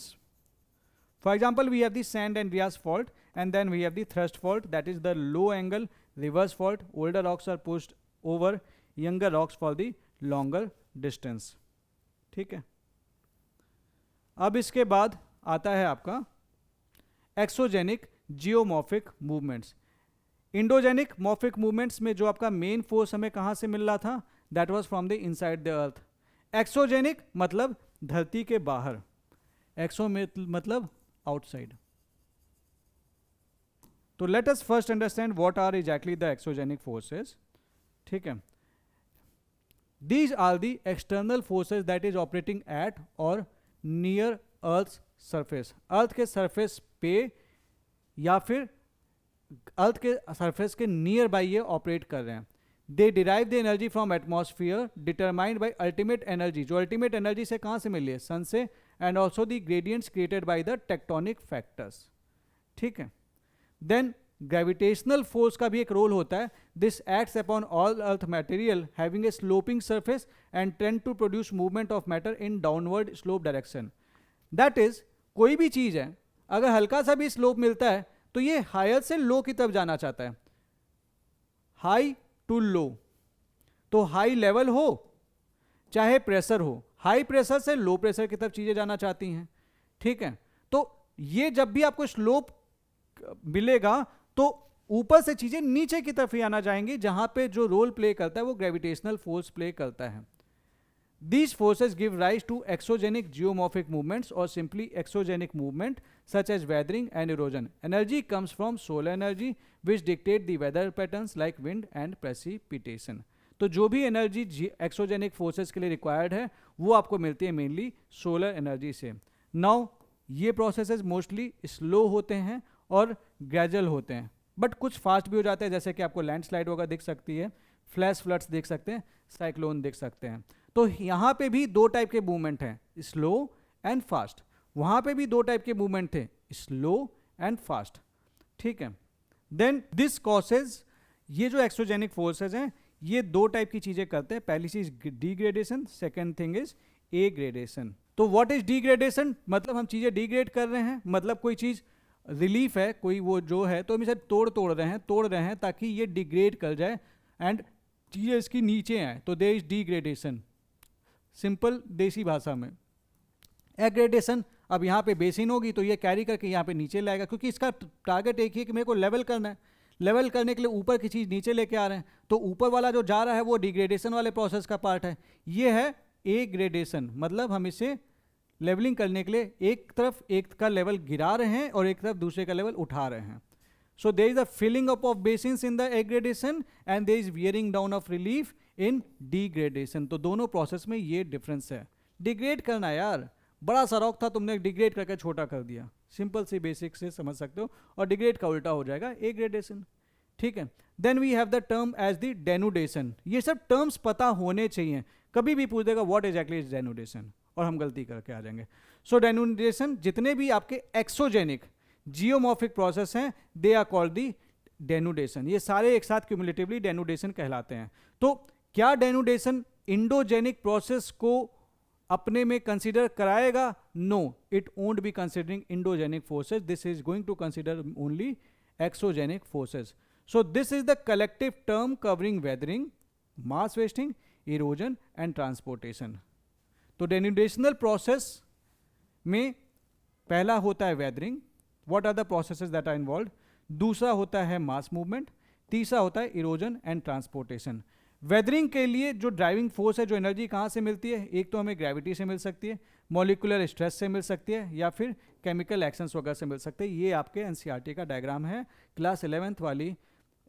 For example, we have the sand and Rias fault, and then we have the thrust fault, that is the low angle reverse fault. Older rocks are pushed over younger rocks for the longer distance, ठीक है। अब इसके बाद आता है आपका exogenic geomorphic movements. Endogenic morphic movements में जो आपका मेन फोर्स हमें कहाँ से मिल रहा था, that was from the inside the earth. Exogenic मतलब धरती के बाहर, एक्सो मतलब आउटसाइड। तो let us first understand what are exactly the exogenic forces, ठीक है। These are the external forces that is operating at और नियर अर्थ सरफेस, अर्थ के सरफेस पे या फिर अर्थ के सरफेस के नियर बाई ये ऑपरेट कर रहे हैं। They derive the energy from atmosphere determined by ultimate energy, जो अल्टीमेट एनर्जी से कहाँ से मिली है, सन से, and also the gradients created by the tectonic factors, ठीक है। देन ग्रेविटेशनल फोर्स का भी एक रोल होता है, this acts upon all earth material having a sloping surface and tend to produce movement of matter in downward slope direction. That is, कोई भी चीज है अगर हल्का सा भी स्लोप मिलता है तो ये हायर से लो की तरफ जाना चाहता है, हाई टू लो। तो हाई लेवल हो चाहे प्रेशर हो, हाई प्रेशर से लो प्रेशर की तरफ चीजें जाना चाहती हैं, ठीक है। तो ये जब भी आपको स्लोप मिलेगा तो ऊपर से चीजें नीचे की तरफ ही आना चाहेंगी, जहां पे जो रोल प्ले करता है वो ग्रेविटेशनल फोर्स प्ले करता है। These forces give rise to exogenic geomorphic movements or simply exogenic movement such as weathering and erosion. Energy comes from solar energy which dictate the weather patterns like wind and precipitation. तो जो भी एनर्जी एक्सोजेनिक फोर्सेस के लिए रिक्वायर्ड है वो आपको मिलती है मेनली सोलर एनर्जी से। नाउ ये प्रोसेसेस मोस्टली स्लो होते हैं और ग्रेजुअल होते हैं, बट कुछ फास्ट भी हो जाते हैं, जैसे कि आपको लैंडस्लाइड वगैरह दिख सकती है, फ्लैश फ्लड्स देख सकते हैं, साइक्लोन देख सकते हैं। तो यहाँ पे भी दो टाइप के मूवमेंट हैं, स्लो एंड फास्ट। वहाँ पे भी दो टाइप के मूवमेंट थे, स्लो एंड फास्ट, ठीक है। देन दिस कॉसेज, ये जो एक्सोजेनिक फोर्सेज हैं ये दो टाइप की चीज़ें करते हैं। पहली चीज़ degradation, second thing is aggradation. तो व्हाट इज डिग्रेडेशन, मतलब हम चीज़ें डिग्रेड कर रहे हैं, मतलब कोई चीज़ रिलीफ है, कोई वो जो है तो हम इसे तोड़ रहे हैं ताकि ये डिग्रेड कर जाए एंड चीज़ें इसकी नीचे आए, तो देयर इज डिग्रेडेशन, सिंपल देसी भाषा में। एग्रेडेशन, अब यहाँ पे बेसिन होगी तो ये कैरी करके यहाँ पे नीचे लाएगा, क्योंकि इसका टारगेट एक ही है कि मेरे को लेवल करना है। लेवल करने के लिए ऊपर की चीज़ नीचे लेके आ रहे हैं, तो ऊपर वाला जो जा रहा है वो डिग्रेडेशन वाले प्रोसेस का पार्ट है। ये है ए ग्रेडेशन, मतलब हम इसे लेवलिंग करने के लिए एक तरफ एक का लेवल गिरा रहे हैं और एक तरफ दूसरे का लेवल उठा रहे हैं। So there is a filling up of basins in the aggradation and there is wearing down of relief in degradation. तो दोनों प्रोसेस में ये डिफरेंस है। डिग्रेड करना यार, बड़ा सा रॉक था तुमने डिग्रेड करके छोटा कर दिया, सिंपल सी बेसिक से समझ सकते हो, और डिग्रेड का उल्टा हो जाएगा एग्रेडेशन, ठीक है। Then we have the term as the denudation. ये सब टर्म्स पता होने चाहिए, कभी भी पूछ देगा व्हाट एग्जैक्टली इज डेनुडेशन और हम गलती करके आ जाएंगे। सो डेनुडेशन, जितने भी आपके एक्सोजेनिक जियोमॉर्फिक प्रोसेस हैं they are called the denudation. ये सारे एक साथ क्यूमुलेटिवली डेनुडेशन कहलाते हैं। तो क्या डेनुडेशन इंडोजेनिक प्रोसेस को अपने में कंसीडर कराएगा? No, it won't be considering endogenic forces, this is going to consider only exogenic forces. So this is the collective term covering weathering, mass wasting, erosion and transportation. तो डेनुडेशनल प्रोसेस में पहला होता है weathering, what are the processes that are involved, दूसरा होता है मास मूवमेंट, तीसरा होता है इरोजन एंड ट्रांसपोर्टेशन। वेदरिंग के लिए जो ड्राइविंग फोर्स है, जो एनर्जी कहाँ से मिलती है, एक तो हमें ग्रेविटी से मिल सकती है, मॉलिक्यूलर स्ट्रेस से मिल सकती है, या फिर केमिकल एक्शंस वगैरह से मिल सकते हैं। ये आपके एनसीईआरटी का डायग्राम है, क्लास 11th वाली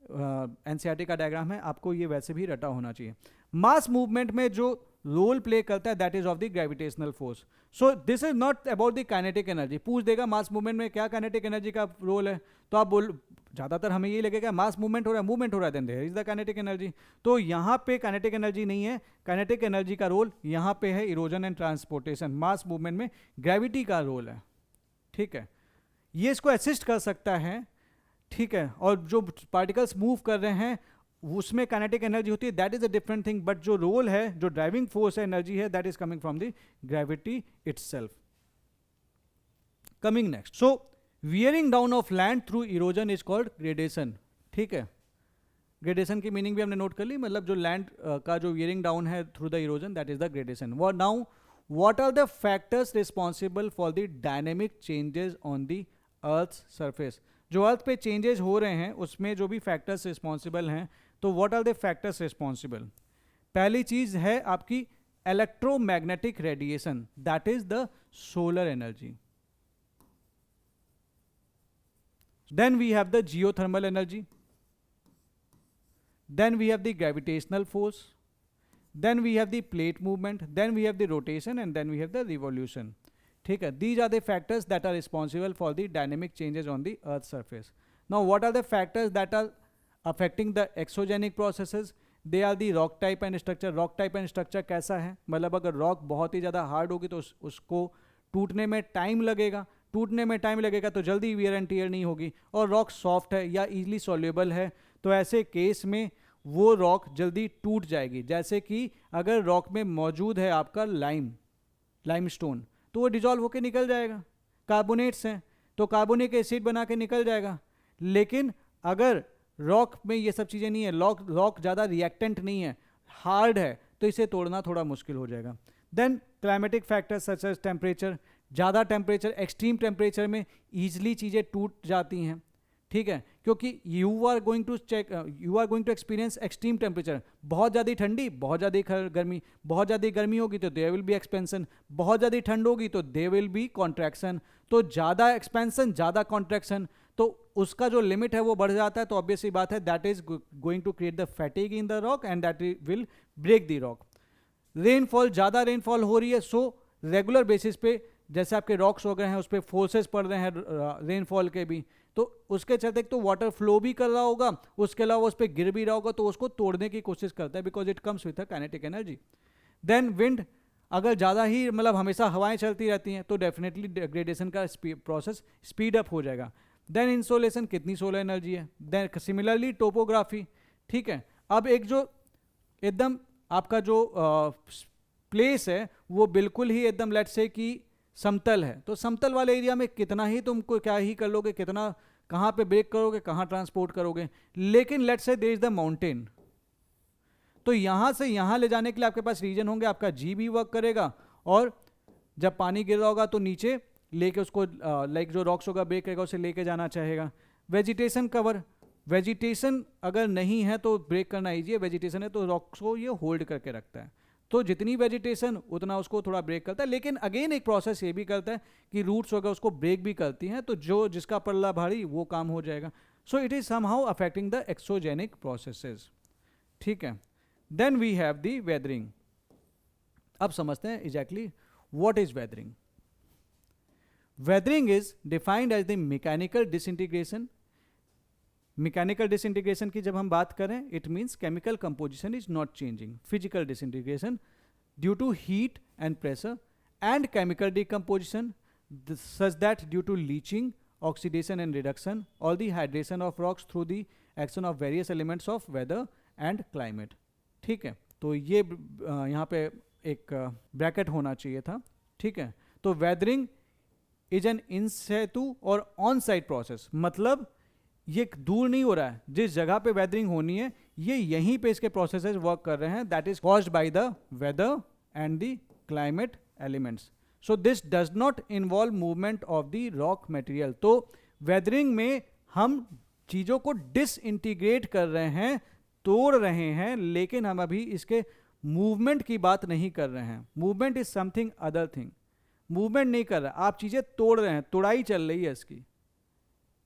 एनसीईआरटी का डायग्राम है, आपको ये वैसे भी रटा होना चाहिए। मास मूवमेंट में जो रोल प्ले करता है that is of the gravitational force. So this is not about the kinetic energy. पूछ देगा मास मूवमेंट में क्या काइनेटिक एनर्जी का रोल है, तो आप बोल, ज़्यादातर हमें ये लगेगा मास मूवमेंट हो रहा है then there is the kinetic energy. तो यहाँ पे काइनेटिक एनर्जी नहीं है, काइनेटिक एनर्जी का रोल यहाँ पे है erosion and transportation. Mass movement में ग्रेविटी का रोल है, ठीक है, ये इसको असिस्ट कर सकता है, ठीक है। और जो पार्टिकल्स मूव कर रहे हैं उसमें काइनेटिक एनर्जी होती है, that is a different thing, but जो रोल है, जो ड्राइविंग फोर्स है, एनर्जी है, that is coming from the gravity itself. Coming next, so wearing down of land through erosion is called gradation, ठीक है। ग्रेडेशन की मीनिंग भी हमने नोट कर ली, मतलब जो लैंड का जो वियरिंग डाउन है through the erosion, that is the gradation. Now what are the factors responsible for the dynamic changes on the earth surface. जो अर्थ पे चेंजेस हो रहे हैं उसमें जो भी फैक्टर्स रिस्पॉन्सिबल हैं, तो what are the factors responsible. पहली चीज है आपकी electromagnetic radiation, that is the solar energy. Then we have the geothermal energy, then we have the gravitational force, then we have the plate movement, then we have the rotation, and then we have the revolution, ठीक है। these are the factors that are responsible for the dynamic changes on the earth surface. Now what are the factors that are affecting the exogenic processes? they are the rock type and structure. rock type and structure कैसा है, मतलब अगर rock बहुत ही ज़्यादा hard होगी तो उसको टूटने में टाइम लगेगा, टूटने में टाइम लगेगा तो जल्दी वियर एंड टियर नहीं होगी। और रॉक सॉफ्ट है या इजीली सॉल्युबल है, तो ऐसे केस में वो रॉक जल्दी टूट जाएगी। जैसे कि अगर रॉक में मौजूद है आपका लाइमस्टोन, तो वो डिजॉल्व होकर निकल जाएगा। कार्बोनेट्स हैं तो कार्बोनिक एसिड बना के निकल जाएगा। लेकिन अगर रॉक में ये सब चीज़ें नहीं है, रॉक ज़्यादा रिएक्टेंट नहीं है, हार्ड है, तो इसे तोड़ना थोड़ा मुश्किल हो जाएगा। Then climatic factors such as temperature, ज़्यादा टेम्परेचर, एक्सट्रीम टेम्परेचर में ईजिली चीज़ें टूट जाती हैं, ठीक है, क्योंकि you are going to experience extreme temperature. बहुत ज़्यादा ठंडी, बहुत ज़्यादा गर्मी, बहुत ज़्यादा गर्मी होगी तो देयर विल बी एक्सपेंशन, बहुत ज़्यादा ठंड होगी तो देयर विल बी कॉन्ट्रैक्शन। तो ज़्यादा एक्सपेंशन, ज़्यादा कॉन्ट्रैक्शन, तो उसका जो लिमिट है वो बढ़ जाता है। तो ऑब्वियसली बात है, that is going to create the fatigue in the rock and that will break the rock. Rainfall, ज़्यादा रेनफॉल हो रही है, सो रेगुलर बेसिस पे जैसे आपके रॉक्स हो गए हैं उस पर फोर्सेस पड़ रहे हैं रेनफॉल के भी, तो उसके चलते तो वाटर फ्लो भी कर रहा होगा, उसके अलावा उस पर गिर भी रहा होगा, तो उसको तोड़ने की कोशिश करता है, because it comes with a kinetic energy. Then wind, अगर ज़्यादा ही मतलब हमेशा हवाएं चलती रहती हैं तो डेफिनेटली डिग्रेडेशन का प्रोसेस स्पीड अप हो जाएगा। देन इंसोलेशन, कितनी सोलर एनर्जी है। देन सिमिलरली टोपोग्राफी, ठीक है। अब एक जो एकदम आपका जो प्लेस है वो बिल्कुल ही एकदम लेट्स से कि समतल है, तो समतल वाले एरिया में कितना ही तुमको क्या ही कर लोगे, कितना कहाँ पे ब्रेक करोगे, कहाँ ट्रांसपोर्ट करोगे। लेकिन let's say there is the mountain, तो यहाँ से यहाँ ले जाने के लिए आपके पास रीजन होंगे, आपका जी भी वर्क करेगा, और जब पानी गिर रहा होगा तो नीचे लेके उसको लाइक जो रॉक्स होगा ब्रेक करेगा, उसे लेके जाना चाहेगा। वेजिटेशन कवर, वेजिटेशन अगर नहीं है तो ब्रेक करना ईजी है, वेजिटेशन है तो रॉक्स को ये होल्ड करके रखता है, तो जितनी वेजिटेशन उतना उसको थोड़ा ब्रेक करता है। लेकिन अगेन एक प्रोसेस ये भी करता है कि रूट्स वगैरह उसको ब्रेक भी करती हैं, तो जो जिसका पल्ला भारी वो काम हो जाएगा। So it is somehow affecting the exogenic processes, ठीक है। Then we have the weathering. अब समझते हैं exactly what is weathering. Weathering is defined as the mechanical disintegration. Mechanical disintegration की जब हम बात करें, it means chemical composition is not changing. Physical disintegration due to heat and pressure and chemical decomposition such that due to leaching, oxidation and reduction और the hydration of rocks through the action of various elements of weather and climate, ठीक है। तो ये यहाँ पे एक ब्रैकेट होना चाहिए था, ठीक है। तो वेदरिंग इज एन इन सितु और ऑन साइट प्रोसेस, मतलब ये दूर नहीं हो रहा है, जिस जगह पे वेदरिंग होनी है ये यहीं पे इसके प्रोसेसेस वर्क कर रहे हैं, that is caused by the weather and the climate elements. So this does not involve movement of the rock material. तो वेदरिंग में हम चीज़ों को डिसइंटीग्रेट कर रहे हैं तोड़ रहे हैं, लेकिन हम अभी इसके मूवमेंट की बात नहीं कर रहे हैं। Movement is something other thing. Movement नहीं कर रहा, आप चीज़ें तोड़ रहे हैं, तोड़ाई चल रही है इसकी,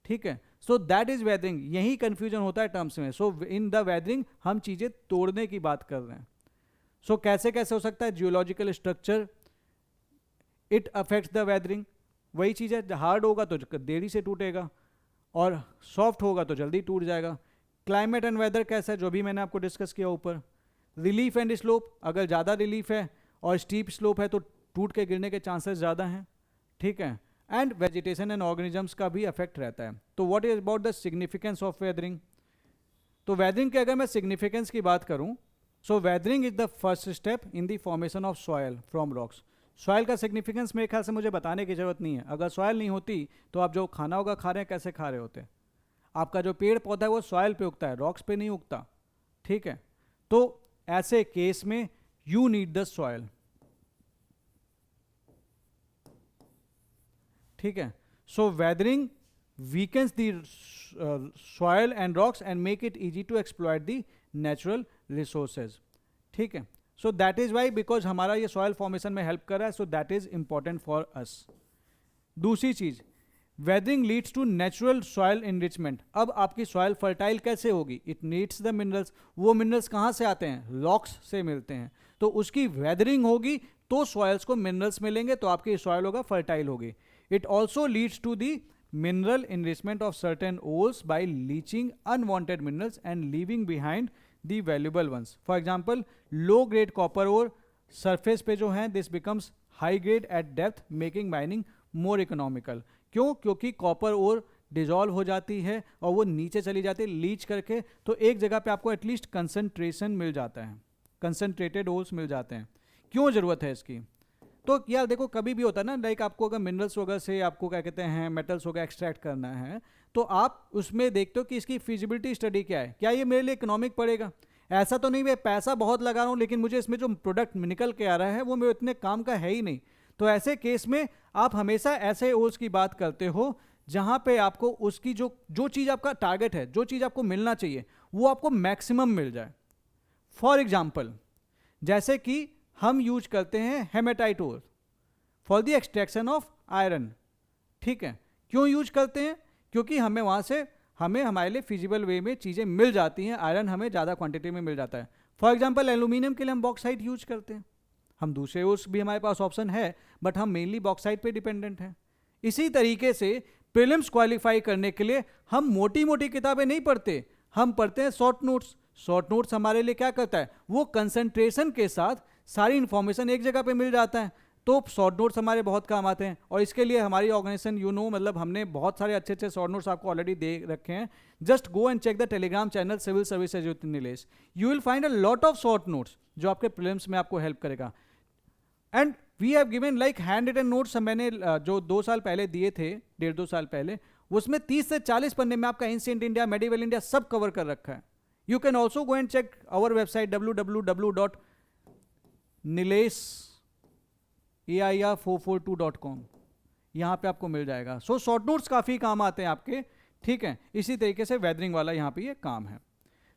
ठीक है। So that is weathering. यही कंफ्यूजन होता है टर्म्स में। सो इन द वेदरिंग हम चीज़ें तोड़ने की बात कर रहे हैं। सो कैसे कैसे हो सकता है? Geological structure it affects the weathering. वही चीज़ है, हार्ड होगा तो देरी से टूटेगा और सॉफ्ट होगा तो जल्दी टूट जाएगा। क्लाइमेट एंड वेदर कैसा है, जो भी मैंने आपको डिस्कस किया ऊपर। रिलीफ एंड स्लोप, अगर ज़्यादा रिलीफ है और स्टीप स्लोप है तो टूट के गिरने के चांसेस ज़्यादा हैं, ठीक है। एंड वेजिटेशन एंड ऑर्गेनिजम्स का भी इफेक्ट रहता है। तो what is about the significance of weathering? तो वेदरिंग के अगर मैं सिग्निफिकेंस की बात करूं, so weathering is the first step in the formation of soil from rocks. Soil का सिग्निफिकेंस मेरे ख्याल से मुझे बताने की जरूरत नहीं है। अगर सॉयल नहीं होती तो आप जो खाना होगा खा रहे हैं, कैसे खा रहे होते? आपका जो पेड़ पौधा है वो सॉयल पे उगता है, रॉक्स पे नहीं उगता, ठीक है। तो ऐसे केस में यू नीड द सॉयल, ठीक है। So weathering weakens the soil and rocks and make it easy to exploit the natural resources, ठीक है। So that is why, because हमारा ये सॉयल फॉर्मेशन में हेल्प कर रहा है, so that is important for us. दूसरी चीज, weathering leads to natural soil enrichment. अब आपकी सॉयल फर्टाइल कैसे होगी? It needs the minerals. वो मिनरल्स कहाँ से आते हैं? रॉक्स से मिलते हैं। तो उसकी वेदरिंग होगी तो सॉयल्स को मिनरल्स मिलेंगे, तो आपकी सॉयल होगा फर्टाइल होगी। It also leads to the mineral enrichment of certain ores by leaching unwanted minerals and leaving behind the valuable ones. For example, low grade copper ore surface पे जो है this becomes high grade at depth, making mining more economical. क्यों? क्योंकि कॉपर ओर डिजॉल्व हो जाती है और वो नीचे चली जाती है लीच करके, तो एक जगह पे आपको एटलीस्ट कंसंट्रेशन मिल जाता है, कंसंट्रेटेड ओर्स मिल जाते हैं। क्यों ज़रूरत है इसकी? तो यार देखो, कभी भी होता है ना, लाइक आपको अगर मिनरल्स वगैरह से आपको क्या कहते हैं मेटल्स वगैरह एक्सट्रैक्ट करना है, तो आप उसमें देखते हो कि इसकी फिजिबिलिटी स्टडी क्या है, क्या ये मेरे लिए इकोनॉमिक पड़ेगा। ऐसा तो नहीं मैं पैसा बहुत लगा रहा हूँ लेकिन मुझे इसमें जो प्रोडक्ट निकल के आ रहा है वो मेरे इतने काम का है ही नहीं। तो ऐसे केस में आप हमेशा ऐसे ओर्स की बात करते हो जहाँ पे आपको उसकी जो चीज़ आपका टारगेट है, जो चीज़ आपको मिलना चाहिए वो आपको मैक्सिमम मिल जाए। फॉर एग्जाम्पल, जैसे कि हम यूज करते हैं haematite ore for the extraction of iron, ठीक है। क्यों यूज करते हैं? क्योंकि हमें वहाँ से हमारे लिए फिजिबल वे में चीज़ें मिल जाती हैं, आयरन हमें ज़्यादा क्वांटिटी में मिल जाता है। फॉर एग्जांपल, एल्यूमिनियम के लिए हम बॉक्साइट यूज करते हैं। हम दूसरे ओर्स भी हमारे पास ऑप्शन है, बट हम मेनली बॉक्साइट पे डिपेंडेंट हैं। इसी तरीके से प्रीलिम्स क्वालिफाई करने के लिए हम मोटी मोटी किताबें नहीं पढ़ते, हम पढ़ते हैं शॉर्ट नोट्स। शॉर्ट नोट्स हमारे लिए क्या करता है? वो कंसंट्रेशन के साथ सारी इंफॉर्मेशन एक जगह पे मिल जाता है, तो शॉर्ट नोट्स हमारे बहुत काम आते हैं। और इसके लिए हमारी ऑर्गेनाइजेशन मतलब हमने बहुत सारे अच्छे अच्छे शॉर्ट नोट्स आपको ऑलरेडी दे रखे हैं। Just go and check the Telegram channel civil services with Nilesh, you will find a lot of short notes जो आपके प्रीलिम्स में आपको हेल्प करेगा। And we have given like hand written notes, मैंने जो 2 साल पहले दिए थे, 1.5-2 साल पहले, उसमें 30 से 40 पन्ने में आपका एंशिएंट इंडिया, मेडिवल इंडिया सब कवर कर रखा है। You can also go and check our website www.nilesh.air442.com, यहाँ पे आपको मिल जाएगा। सो शॉर्ट नोट्स काफ़ी काम आते हैं आपके, ठीक है। इसी तरीके से वेदरिंग वाला यहाँ पे ये काम है।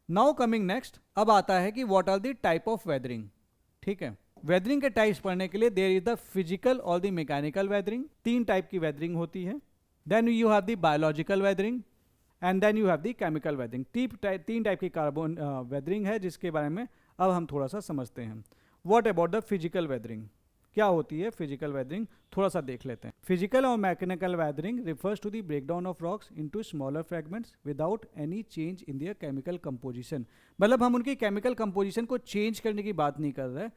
नाउ कमिंग नेक्स्ट, अब आता है कि what are the type of weathering, ठीक है। वेदरिंग के टाइप्स पढ़ने के लिए देयर इज द फिजिकल और द मैकेनिकल वेदरिंग। 3 टाइप की वेदरिंग होती है। Then you have the biological weathering and then you have the chemical weathering. 3 type की कार्बन वेदरिंग है, जिसके बारे में अब हम थोड़ा सा समझते हैं। What about the physical weathering? क्या होती है फिजिकल वेदरिंग, थोड़ा सा देख लेते हैं। फिजिकल और mechanical weathering refers to the breakdown of rocks into smaller fragments without any change in their chemical composition. मतलब हम उनकी केमिकल कंपोजिशन को चेंज करने की बात नहीं कर रहे,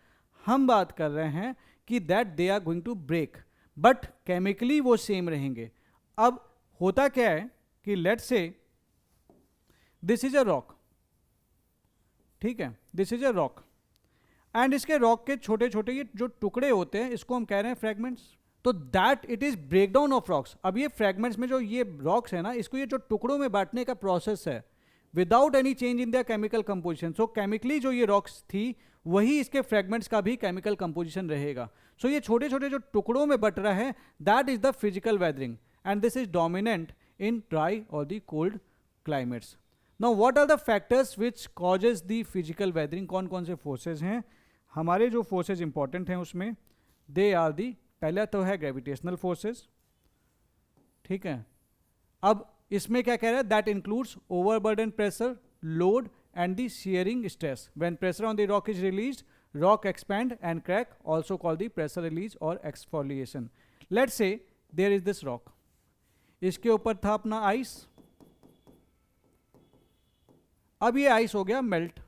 हम बात कर रहे हैं कि that they are going to break, but chemically वो सेम रहेंगे। अब होता क्या है कि let's say this is a rock, ठीक है, this is a rock and इसके रॉक के छोटे छोटे ये जो टुकड़े होते हैं इसको हम कह रहे हैं फ्रैगमेंट्स। तो that it is breakdown of rocks. अब ये फ्रैगमेंट्स में जो ये रॉक्स है ना, इसको ये जो टुकड़ों में बांटने का प्रोसेस है without any change in the chemical composition. So chemically जो ये रॉक्स थी वही इसके फ्रैगमेंट्स का भी केमिकल कंपोजिशन रहेगा। सो ये छोटे छोटे जो टुकड़ों में बट रहा है, that is the physical weathering and this is dominant in dry और the cold climates. Now what are the factors which causes the physical weathering, कौन कौन से फोर्सेज हैं हमारे जो फोर्सेज इंपॉर्टेंट हैं उसमें, दे आर दी, पहला तो है ग्रेविटेशनल फोर्सेज, ठीक है। अब इसमें क्या कह रहा है, that includes overburden pressure, load and the shearing stress. When pressure on the rock is released, rock expand and crack, also called the pressure release or exfoliation. Let's say there is this rock, इसके ऊपर था अपना आइस, अब ये आइस हो गया मेल्ट,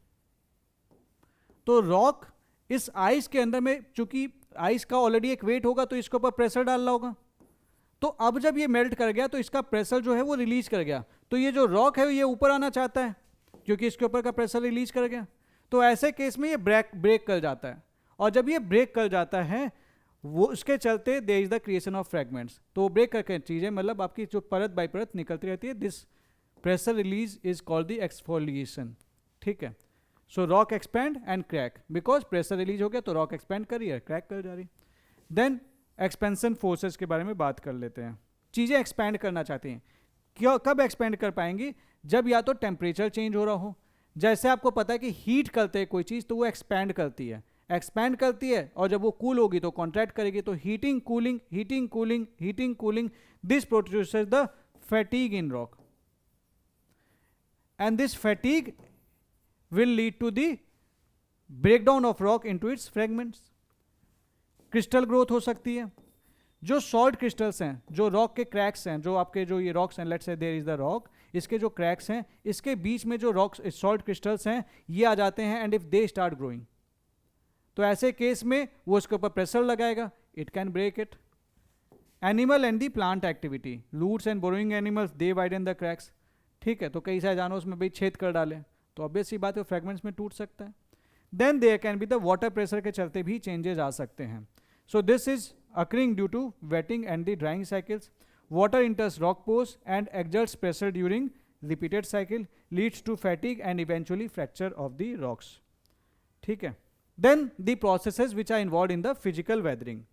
तो रॉक इस आइस के अंदर में, चूंकि आइस का ऑलरेडी एक वेट होगा तो इसके ऊपर प्रेशर डालना होगा, तो अब जब ये मेल्ट कर गया तो इसका प्रेशर जो है वो रिलीज कर गया, तो ये जो रॉक है ये ऊपर आना चाहता है क्योंकि इसके ऊपर का प्रेशर रिलीज कर गया, तो ऐसे केस में ये ब्रेक कर जाता है, और जब ये ब्रेक कर जाता है वो उसके चलते there is the creation of fragments, तो ब्रेक करके चीज़ें मतलब आपकी जो परत बाई परत निकलती रहती है, this pressure release is called the exfoliation, ठीक है। So rock expand and crack, because pressure release हो गया तो रॉक एक्सपैंड कर रही है, क्रैक कर जा रही। देन एक्सपेंशन फोर्सेस के बारे में बात कर लेते हैं। चीज़ें एक्सपैंड करना चाहती हैं, क्यों, कब एक्सपेंड कर पाएंगी, जब या तो टेम्परेचर चेंज हो रहा हो, जैसे आपको पता है कि हीट करते हैं कोई चीज़ तो वो एक्सपैंड करती है, और जब वो कूल होगी तो कॉन्ट्रैक्ट करेगी, तो heating cooling heating cooling heating cooling, this produces the fatigue in rock, and this fatigue will lead to the breakdown of rock into its fragments. Crystal growth हो सकती है, जो सॉल्ट क्रिस्टल्स हैं, जो रॉक के क्रैक्स हैं, जो आपके जो ये रॉक्स हैं, let's say there is the rock, इसके जो क्रैक्स हैं इसके बीच में जो रॉक्स सॉल्ट क्रिस्टल्स हैं ये आ जाते हैं, and if they start growing, तो ऐसे केस में वो उसके ऊपर प्रेशर लगाएगा, it can break it. Animal and the plant activity, roots and burrowing animals they widen the cracks, ठीक है, तो कई सारे जानवर उसमें भाई छेद कर डाले तो ऑब्वियस सी बात है फ्रेगमेंट्स में टूट सकता है। Then there can be the water pressure के चलते भी चेंजेस आ सकते हैं, so this is occurring due to wetting and the drying cycles. Water enters rock pores and exerts pressure during repeated cycle, leads to fatigue and eventually fracture of the rocks, ठीक है। Then the processes which are involved in the physical weathering.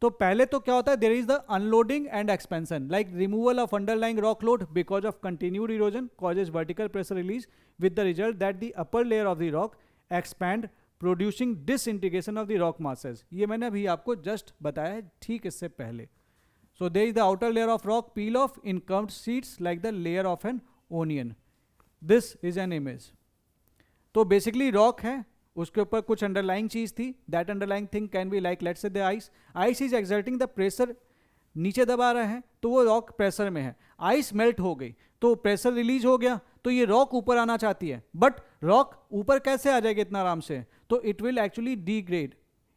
तो पहले तो क्या होता है, there is the unloading and expansion, like removal of underlying rock load because of continued erosion causes vertical pressure release, with the result that the upper layer of the rock expand, producing disintegration of the rock masses, ये मैंने अभी आपको जस्ट बताया है ठीक इससे पहले। So there is the outer layer of rock peel off in curved sheets like the layer of an onion, this is an image. तो बेसिकली रॉक है, उसके ऊपर कुछ अंडरलाइंग चीज थी, that underlying thing can be like let's say the ice is exerting the pressure, नीचे दबा रहा है तो वो रॉक प्रेशर में है, आइस मेल्ट हो गई तो प्रेशर रिलीज हो गया, तो ये रॉक ऊपर आना चाहती है, बट रॉक ऊपर कैसे आ जाएगी इतना आराम से, तो it will actually degrade,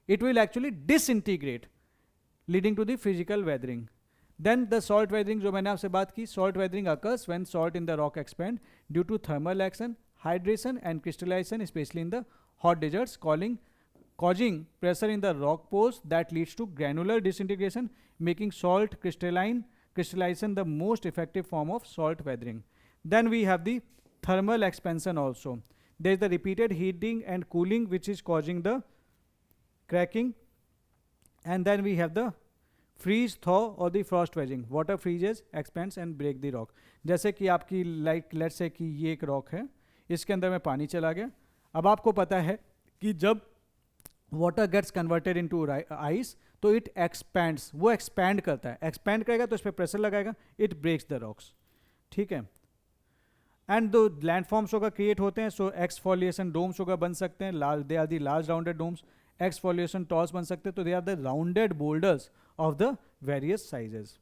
it will actually disintegrate, leading to the physical weathering. Then the salt weathering, जो मैंने आपसे बात की, salt weathering occurs when salt in the rock expand due to thermal action, hydration and crystallization, specially in the hot deserts, causing pressure in the rock pores that leads to granular disintegration, making salt crystallization the most effective form of salt weathering. Then we have the thermal expansion also. There is the repeated heating and cooling which is causing the cracking, and then we have the freeze, thaw or the frost wedging. Water freezes, expands and break the rock. जैसे कि आपकी like let's say कि ये एक rock है, इसके अंदर में पानी चला गया, अब आपको पता है कि जब water gets converted into ice तो इट एक्सपैंड्स, वो एक्सपैंड करता है, एक्सपैंड करेगा तो इस पर प्रेशर लगाएगा, इट ब्रेक्स द रॉक्स, ठीक है। एंड दो लैंडफॉर्म्स होगा क्रिएट होते हैं, सो एक्सफोलिएशन डोम्स होगा बन सकते हैं, they are the large rounded domes, exfoliation tors बन सकते हैं, तो they are the rounded boulders of the various sizes.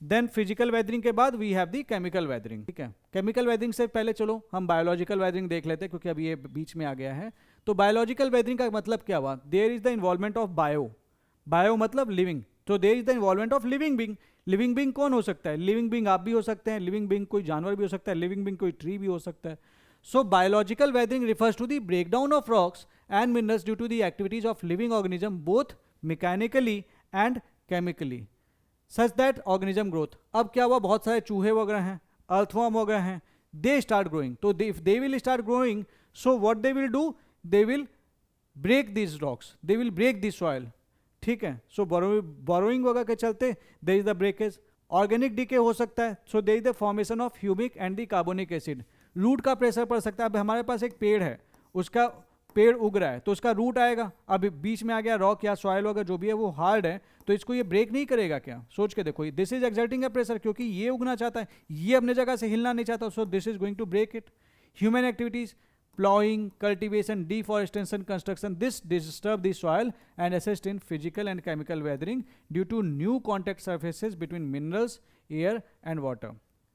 Then physical weathering के बाद we have the chemical weathering, ठीक है। केमिकल वेदरिंग से पहले चलो हम बायोलॉजिकल वेदरिंग देख लेते हैं क्योंकि अभी ये बीच में आ गया है। तो बायोलॉजिकल वेदरिंग का मतलब क्या हुआ, there is the involvement of bio मतलब लिविंग, तो there is the involvement of living being. Living being कौन हो सकता है, लिविंग बीइंग आप भी हो सकते हैं, लिविंग बीइंग कोई जानवर भी हो सकता है, लिविंग बीइंग कोई ट्री भी हो सकता है। So biological weathering refers to the breakdown of rocks and minerals due to the activities of living organism both mechanically and chemically such that organism growth. अब क्या हुआ, बहुत सारे चूहे वगैरह हैं, अर्थवर्म वगैरह हैं, दे स्टार्ट ग्रोइंग, तो if they will start growing, so what they will do, they will break this rocks, they will break this soil, ठीक है। सो बोरोइंग वगैरह के चलते there is the breakage. Organic decay हो सकता है, so there is the formation of humic and the carbonic acid, root का प्रेशर पड़ सकता है। अब हमारे पास एक पेड़ है, उसका पेड़ उग रहा है तो उसका रूट आएगा, अब बीच में आ गया रॉक या सॉइल वगैरह जो भी है वो हार्ड है, तो इसको ये ब्रेक नहीं करेगा क्या? सोच के देखो, this is exerting a pressure, क्योंकि ये उगना चाहता है, ये अपने जगह से हिलना नहीं चाहता, so this is going to break it. Human activities, plowing, cultivation, deforestation, construction, this disturb the soil and assist in physical and chemical weathering due to new contact surfaces between minerals, air and water।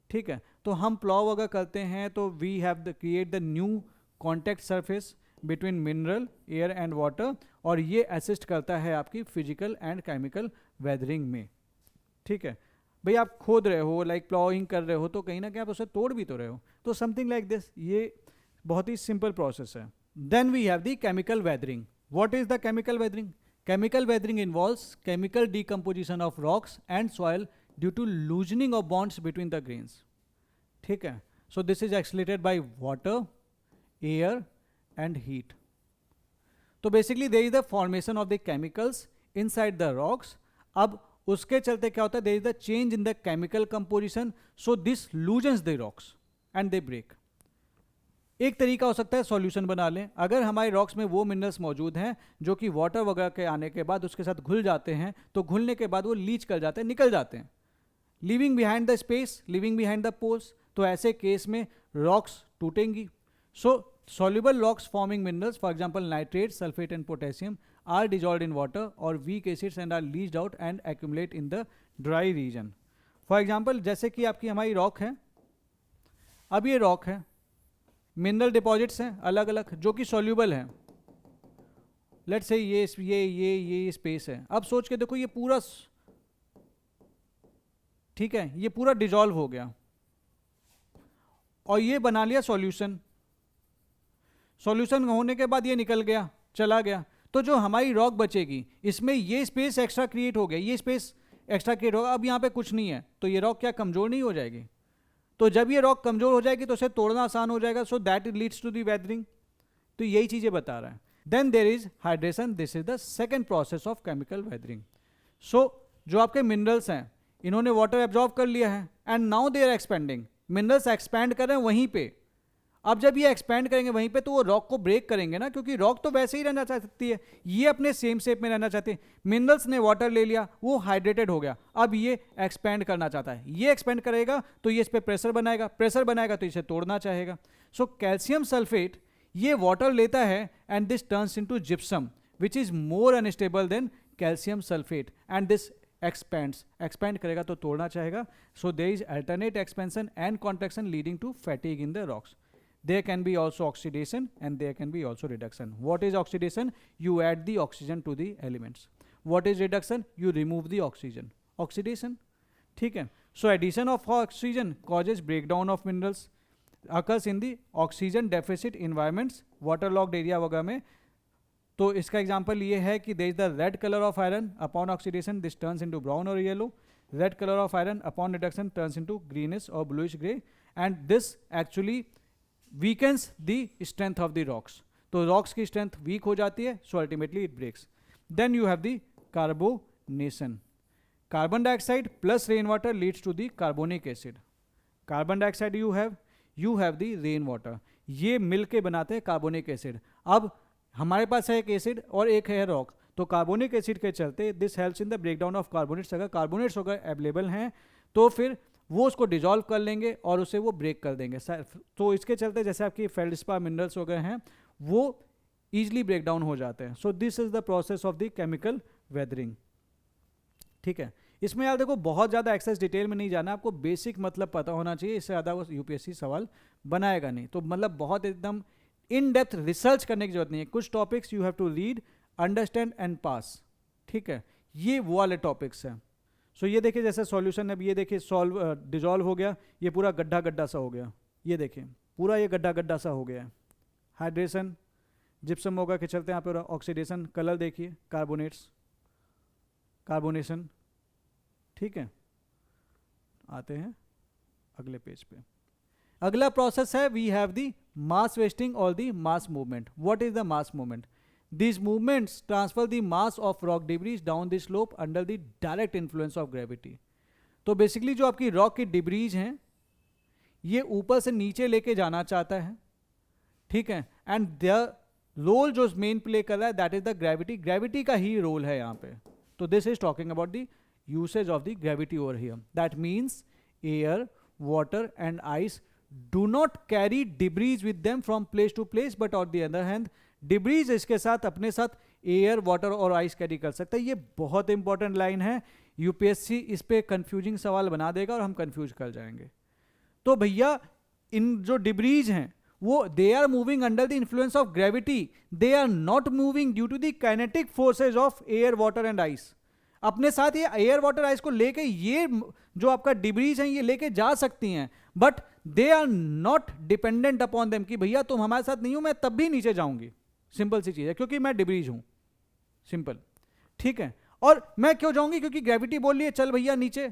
ठीक है, तो हम प्लॉव अगर करते हैं तो we have the create the new contact surface between mineral, air and water, और ये असिस्ट करता है आपकी फिजिकल एंड केमिकल वेदरिंग में। ठीक है भाई, आप खोद रहे हो, लाइक प्लॉइंग कर रहे हो, तो कहीं ना कहीं आप उसे तोड़ भी तो रहे हो, तो समथिंग लाइक दिस, ये बहुत ही सिंपल प्रोसेस है। Then we have the chemical weathering. What is the chemical weathering? Chemical weathering involves chemical decomposition of rocks and soil due to loosening of bonds between the grains. ठीक है, so this is accelerated by water, air and heat. तो basically there is the formation of the chemicals inside the rocks. अब उसके चलते क्या होता है, there is the change in the chemical composition, so this loosens the rocks and they break. एक तरीका हो सकता है सॉल्यूशन बना लें, अगर हमारे रॉक्स में वो मिनरल्स मौजूद हैं जो कि वाटर वगैरह के आने के बाद उसके साथ घुल जाते हैं, तो घुलने के बाद वो लीच कर जाते हैं, निकल जाते हैं, living behind the space, living behind the pores, तो ऐसे केस में rocks टूटेंगी। So soluble rocks forming minerals, for example nitrate, sulfate and potassium, are dissolved in water or weak acids and are leached out and accumulate in the dry region। for example जैसे कि आपकी हमारी रॉक है, अब ये रॉक है, मिनरल डिपॉजिट्स हैं अलग अलग जो कि सॉल्यूबल हैं, लेट्स से ये स्पेस है। अब सोच के देखो ये पूरा, ठीक है, ये पूरा डिजॉल्व हो गया और ये बना लिया सॉल्यूशन। सॉल्यूशन होने के बाद ये निकल गया, चला गया, तो जो हमारी रॉक बचेगी इसमें ये स्पेस एक्स्ट्रा क्रिएट हो गया, ये स्पेस एक्स्ट्रा क्रिएट होगा, अब यहाँ पे कुछ नहीं है, तो ये रॉक क्या कमज़ोर नहीं हो जाएगी? तो जब ये रॉक कमज़ोर हो जाएगी तो उसे तोड़ना आसान हो जाएगा, so that leads to the weathering. तो यही चीज़ें बता रहा है। Then there is hydration, this is the second process of chemical weathering. So जो आपके मिनरल्स हैं इन्होंने वाटर एब्जॉर्ब कर लिया है and now they are expanding, minerals expand कर रहे हैं वहीं पे। अब जब ये एक्सपैंड करेंगे वहीं पे तो वो रॉक को ब्रेक करेंगे ना, क्योंकि रॉक तो वैसे ही रहना चाहती है, ये अपने सेम शेप में रहना चाहते हैं। मिनरल्स ने वाटर ले लिया, वो हाइड्रेटेड हो गया, अब ये एक्सपैंड करना चाहता है, ये एक्सपैंड करेगा तो ये इस पर प्रेशर बनाएगा, प्रेशर बनाएगा तो इसे तोड़ना चाहेगा। सो कैल्शियम सल्फेट ये वाटर लेता है and this turns into gypsum which is more unstable than calcium sulphate and this expand करेगा तो तोड़ना चाहेगा। So there is alternate expansion and contraction leading to fatigue in the rocks. There can be also oxidation and there can be also reduction. What is oxidation? You add the oxygen to the elements. What is reduction? You remove the oxygen. Oxidation, ठीक है। So addition of oxygen causes breakdown of minerals, occurs in the oxygen deficit environments, waterlogged area वगैरह में। तो इसका एग्जाम्पल ये है कि there is the red color of iron upon oxidation this turns into brown or yellow, red color of iron upon reduction turns into greenish or bluish gray, and this actually weakens the strength of the rocks। तो rocks की strength weak हो जाती है, so ultimately it breaks। Then you have the carbonation। Carbon dioxide plus rainwater leads to the carbonic acid। Carbon dioxide you have the rainwater, ये मिल के बनाते हैं कार्बोनिक एसिड। अब हमारे पास है एक एसिड और एक है रॉक, तो कार्बोनिक एसिड के चलते this helps in the breakdown of carbonates. अगर कार्बोनेट्स अगर अवेलेबल हैं तो फिर वो उसको डिजॉल्व कर लेंगे और उसे वो ब्रेक कर देंगे। तो इसके चलते जैसे आपकी फेल्डस्पार मिनरल्स वगैरह हैं वो ईजिली ब्रेक डाउन हो जाते हैं। So this is the process of the chemical weathering. ठीक है, इसमें यार देखो बहुत ज़्यादा एक्सेस डिटेल में नहीं जाना, आपको बेसिक मतलब पता होना चाहिए, इससे ज़्यादा वो यूपीएससी सवाल बनाएगा नहीं। तो मतलब बहुत एकदम इन डेप्थ रिसर्च करने की जरूरत नहीं है, कुछ topics you have to read, understand and pass. ठीक है, ये वो वाले टॉपिक्स हैं। सो ये देखिए जैसे सॉल्यूशन, अब ये देखिए डिजॉल्व हो गया, ये पूरा गड्ढा गड्ढा सा हो गया, ये देखिए पूरा ये गड्ढा गड्ढा सा हो गया है। हाइड्रेशन, जिप्सम होगा के चलते यहाँ पे ऑक्सीडेशन, कलर देखिए कार्बोनेट्स, कार्बोनेशन। ठीक है, आते हैं अगले पेज पे। अगला प्रोसेस है we have the mass wasting और the mass movement. What is the mass movement? These movements transfer the mass of rock debris down the slope under the direct influence of gravity। तो बेसिकली जो आपकी रॉक की डिब्रीज हैं ये ऊपर से नीचे लेके जाना चाहता है, ठीक है, एंड द रोल जो मेन प्ले कर रहा है that is the gravity, gravity का ही रोल है यहाँ पे. तो this is talking about the usage of the gravity over here. That means air, water and ice do not carry debris with them from place to place, but on the other hand debris इसके साथ अपने साथ एयर, वाटर और आइस कैरी कर सकता है. ये बहुत इंपॉर्टेंट लाइन है, यूपीएससी इस पे कंफ्यूजिंग सवाल बना देगा और हम कंफ्यूज कर जाएंगे. तो भैया इन जो डिब्रीज हैं वो they are moving under the influence of gravity, they are not moving due to the kinetic forces of air, water and ice. अपने साथ ये एयर, वाटर, आइस को लेके ये जो आपका डिब्रीज हैं ये लेके जा सकती हैं, but they are not dependent upon them कि भैया तुम हमारे साथ नहीं हो मैं तब भी नीचे जाऊंगी. सिंपल सी चीज है, क्योंकि मैं डिब्रीज हूं, सिंपल, ठीक है. और मैं क्यों जाऊंगी? क्योंकि ग्रेविटी बोल रही है चल भैया नीचे.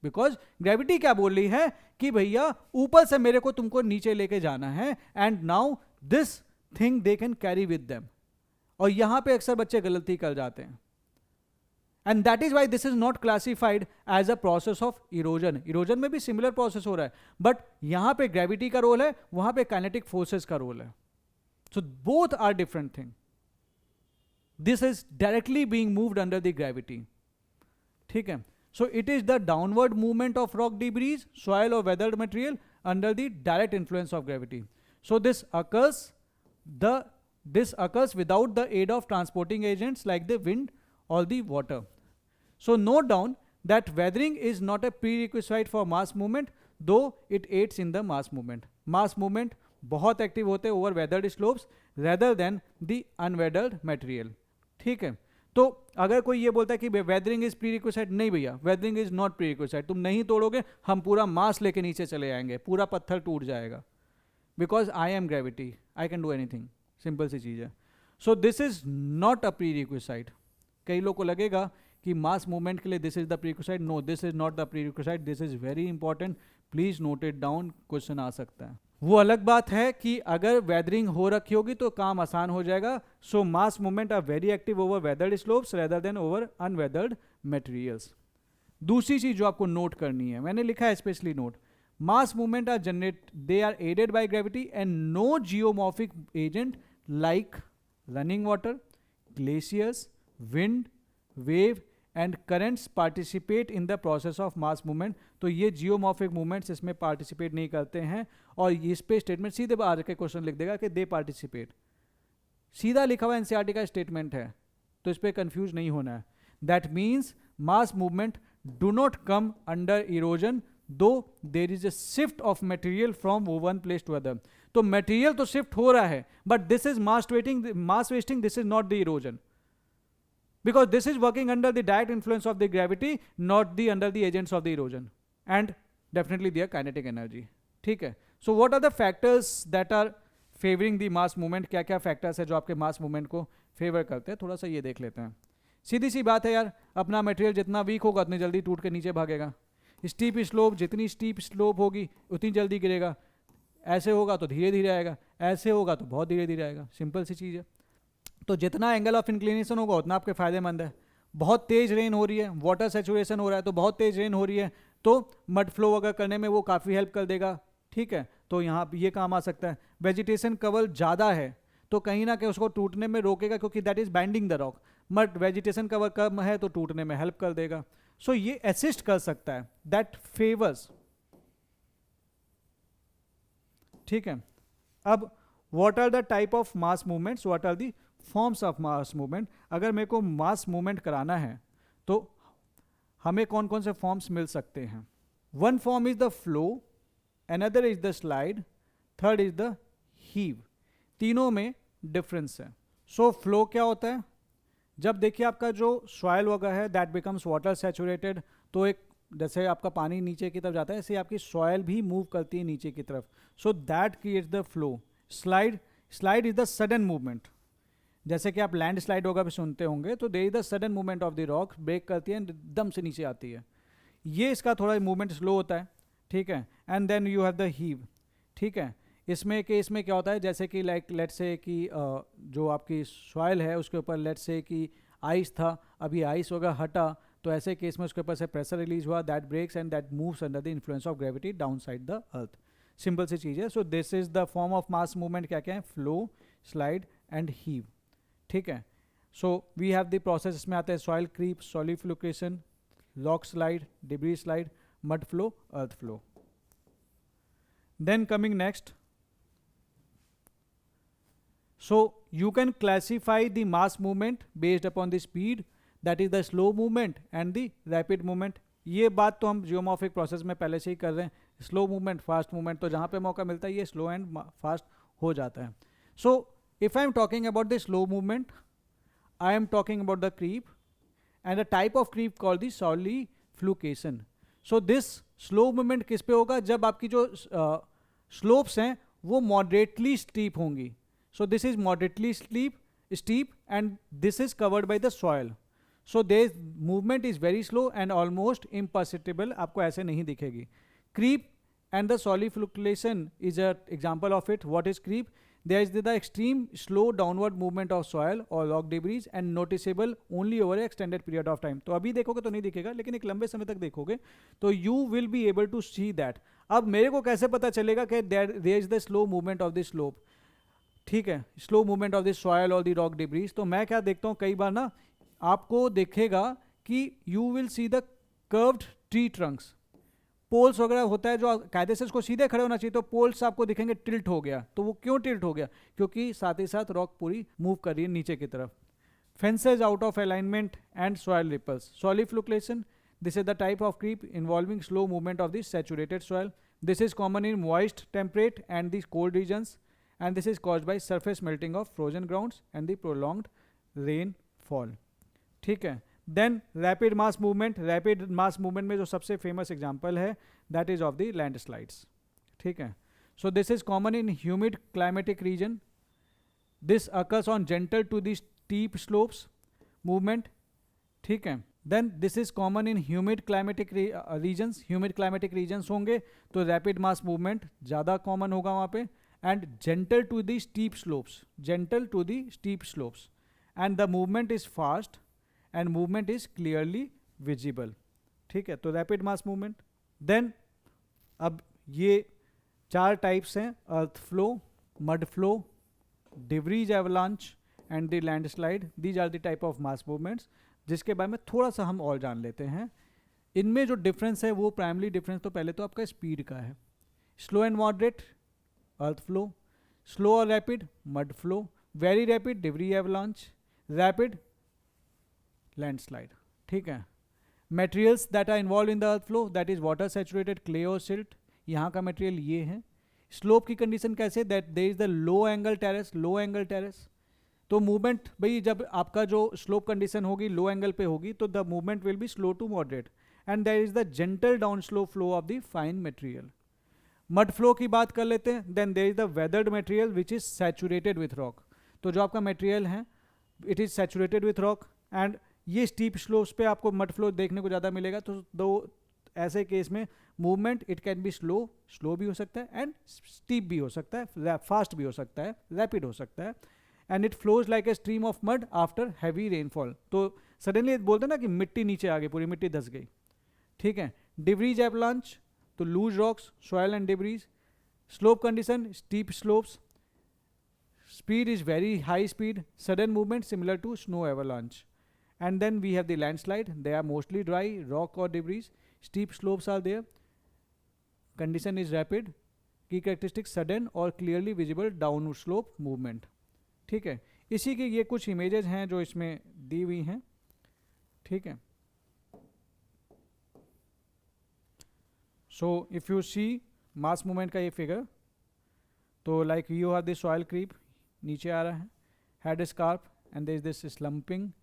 बिकॉज ग्रेविटी क्या बोल रही है कि भैया ऊपर से मेरे को तुमको नीचे लेके जाना है, and now this thing they can carry with them. और यहां पे अक्सर बच्चे गलती कर जाते हैं, and that is why this is not classified as a process of erosion. Erosion में भी सिमिलर प्रोसेस हो रहा है, बट यहां पे ग्रेविटी का रोल है, वहां पे काइनेटिक फोर्सेस का रोल है. So both are different thing. This is directly being moved under the gravity, ठीक है. So it is the downward movement of rock debris, soil or weathered material under the direct influence of gravity. So this occurs without the aid of transporting agents like the wind or the water. So note down that weathering is not a prerequisite for mass movement, though it aids in the mass movement. Mass movement बहुत एक्टिव होते हैं over weathered slopes rather than the unweathered material. ठीक है. तो अगर कोई ये बोलता है कि वेदरिंग इज प्रीरिक्विसाइट, नहीं भैया, वेदरिंग इज नॉट प्रीरिक्विसाइट. तुम नहीं तोड़ोगे हम पूरा मास लेके नीचे चले जाएंगे, पूरा पत्थर टूट जाएगा. Because I am gravity, I can do anything. Simple सी चीज है. So this is not a prerequisite. कई लोग को लगेगा कि मास मूवमेंट के लिए this is the prerequisite. No, this is not the prerequisite. This is very important, please note it down, question आ सकता है. वो अलग बात है कि अगर वेदरिंग हो रखी होगी तो काम आसान हो जाएगा. So mass movement are very active over weathered slopes rather than over unweathered materials. दूसरी चीज जो आपको नोट करनी है, मैंने लिखा है specially note, mass movement are generate, they are aided by gravity and no geomorphic agent like running water, glaciers, wind, wave and currents participate in the process of mass movement. तो ये जियोमॉर्फिक मूवमेंट्स इसमें पार्टिसिपेट नहीं करते हैं. और इस पे स्टेटमेंट सीधे आर के क्वेश्चन लिख देगा कि दे पार्टिसिपेट. सीधा लिखा हुआ एनसीईआरटी का स्टेटमेंट है, तो इस पे कंफ्यूज नहीं होना है. That means mass movement do not come under erosion though there is a shift of material from one place to other. तो मटेरियल तो शिफ्ट हो रहा है, but this is mass wasting, this is not the erosion. Because this is working under the direct influence of the gravity, not the under the agents of the erosion, and definitely their kinetic energy. ठीक है. So what are the factors that are favoring the mass movement? क्या क्या factors है जो आपके mass movement को favor करते हैं? थोड़ा सा ये देख लेते हैं. सीधी सी बात है यार, अपना मटेरियल जितना वीक होगा उतनी जल्दी टूट के नीचे भागेगा. स्टीप स्लोप, जितनी स्टीप स्लोप होगी उतनी जल्दी गिरेगा. ऐसे होगा तो धीरे धीरे आएगा, ऐसे होगा तो बहुत धीरे धीरे आएगा. सिंपल सी चीज़ है. तो जितना एंगल ऑफ इंक्लिनेशन होगा उतना आपके फायदेमंद है. बहुत तेज रेन हो रही है, वाटर सेचुरेशन हो रहा है, तो बहुत तेज रेन हो रही है तो मड फ्लो अगर करने में वो काफ़ी हेल्प कर देगा. ठीक है, तो यहाँ ये काम आ सकता है. वेजिटेशन कवर ज़्यादा है तो कहीं ना कहीं उसको टूटने में रोकेगा, क्योंकि that is binding the rock. But vegetation cover कम है तो टूटने में हेल्प कर देगा. सो ये असिस्ट कर सकता है, दैट फेवर्स. ठीक है. अब what are the type of mass movements, what are the forms of mass movement. अगर मेरे को मास मूवमेंट कराना है तो हमें कौन कौन से फॉर्म्स मिल सकते हैं? One form is the flow, another is the slide, third is the heave. तीनों में डिफरेंस है. सो फ्लो क्या होता है? जब देखिए आपका जो सॉइल वगैरह है दैट बिकम्स वाटर सैचुरेटेड, तो एक जैसे आपका पानी नीचे की तरफ जाता है ऐसे आपकी सॉइल भी मूव करती है नीचे की तरफ. So that creates the flow. Slide is the sudden movement. जैसे कि आप लैंड स्लाइड होगा भी सुनते होंगे, तो there is the sudden movement of the rock, break करती है एकदम से नीचे आती है. ये इसका थोड़ा मूवमेंट स्लो होता है. ठीक है. And then you have the heave. ठीक है. इसमें केस में क्या होता है, जैसे कि लाइक लेट से कि जो आपकी सॉइल है उसके ऊपर लेट से कि आइस था, अभी आइस वगैरह हटा, तो ऐसे केस में उसके ऊपर से प्रेशर रिलीज हुआ, that breaks and that moves under the influence of gravity down side the earth. Simple सी चीज़ है. So this is the form of mass movement. क्या क्या है? Flow, slide and heave. ठीक है. So we have the process. इसमें आता है soil creep, solidification, rock slide, debris slide, mud flow, earth flow. Then coming next, so you can classify the mass movement based upon the speed, that is the slow movement and the rapid movement. ये बात तो हम जियोमॉर्फिक प्रोसेस में पहले से ही कर रहे हैं. स्लो मूवमेंट, फास्ट मूवमेंट, तो जहाँ पे मौका मिलता है ये स्लो एंड फास्ट हो जाता है. So if I am talking about the slow movement, I am talking about the creep and the type of creep called the solidification. So this slow movement किस पे होगा? जब आपकी जो स्लोप्स हैं वो मॉडरेटली स्टीप होंगी. So this is moderately steep and this is covered by the soil. So their movement is very slow and almost imperceptible. आपको ऐसे नहीं दिखेगी. Creep and the solidification is an example of it. What is creep? There is the extreme slow downward movement of soil or rock debris and noticeable only over an extended period of time. तो अभी देखोगे तो नहीं दिखेगा, लेकिन एक लंबे समय तक देखोगे तो you will be able to see that. अब मेरे को कैसे पता चलेगा कि there is the slow movement of the slope? ठीक है, slow movement of the soil और द रॉक डिब्रीज. तो मैं क्या देखता हूँ, कई बार ना आपको दिखेगा कि you will see the curved tree trunks. Poles वगैरह होता है जो कायदे से उसको सीधे खड़े होना चाहिए, तो पोल्स आपको दिखेंगे टिल्ट हो गया. तो वो क्यों टिल्ट हो गया? क्योंकि साथ ही साथ रॉक पूरी मूव कर रही है नीचे की तरफ. Fences out of alignment and soil ripples. Solidification, this is the type of creep involving slow movement of the saturated soil. This is common in moist, temperate and the cold regions, and this is caused by surface melting of frozen grounds and the prolonged rainfall. ठीक है. Then rapid mass movement. Rapid mass movement में जो सबसे famous example है that is of the landslides. ठीक है. So this is common in humid climatic region. This occurs on gentle to the steep slopes movement. ठीक है. Then this is common in humid climatic regions. Humid climatic regions होंगे तो rapid mass movement ज़्यादा common होगा वहाँ पे. And gentle to the steep slopes, gentle to the steep slopes, and the movement is fast and movement is clearly visible. ठीक है. तो रैपिड मास मूवमेंट. देन अब ये 4 टाइप्स हैं: earth flow, mud flow, debris avalanche and the landslide. These are the type of mass movements जिसके बारे में थोड़ा सा हम और जान लेते हैं. इनमें जो डिफरेंस है वो प्राइमरी डिफरेंस तो पहले तो आपका स्पीड का है. Slow and moderate, earth flow. Slow और rapid, mud flow. Very rapid, debris avalanche. Rapid, landslide. ठीक है. Materials that are involve in the earth flow, that is water saturated clay और सिल्ट. यहाँ का मटेरियल ये है. स्लोप की कंडीशन कैसे? That there is the low angle terrace. Low angle terrace तो मूवमेंट भाई जब आपका जो स्लोप कंडीशन होगी लो एंगल पे होगी तो the movement will be slow to moderate. And there is the gentle down slow flow of the fine material. Mud flow की बात कर लेते हैं. Then there is the weathered material which is saturated with rock. तो जो आपका मटेरियल है it is saturated with rock and ये स्टीप स्लोप्स पे आपको मड फ्लो देखने को ज़्यादा मिलेगा. तो दो ऐसे केस में movement it can be slow भी हो सकता है एंड स्टीप भी हो सकता है, फास्ट भी हो सकता है, रैपिड हो सकता है. And it flows like a stream of mud after heavy rainfall. तो सडनली बोलते हैं ना कि मिट्टी नीचे आ गई, पूरी मिट्टी धस गई. ठीक है. डिब्रीज एवलांच तो loose rocks, soil and debris. Slope condition, steep slopes. Speed is very high speed, sudden movement similar to snow avalanche. And then we have the landslide. They are mostly dry, rock or debris. Steep slopes are there. Condition is rapid. Key characteristics sudden or clearly visible down slope movement. ठीक है. इसी के ये कुछ images हैं जो इसमें दी हुई हैं. ठीक है. So if you see mass movement का ये figure, तो like you have the soil creep नीचे आ रहा है, head scarp and there is this slumping.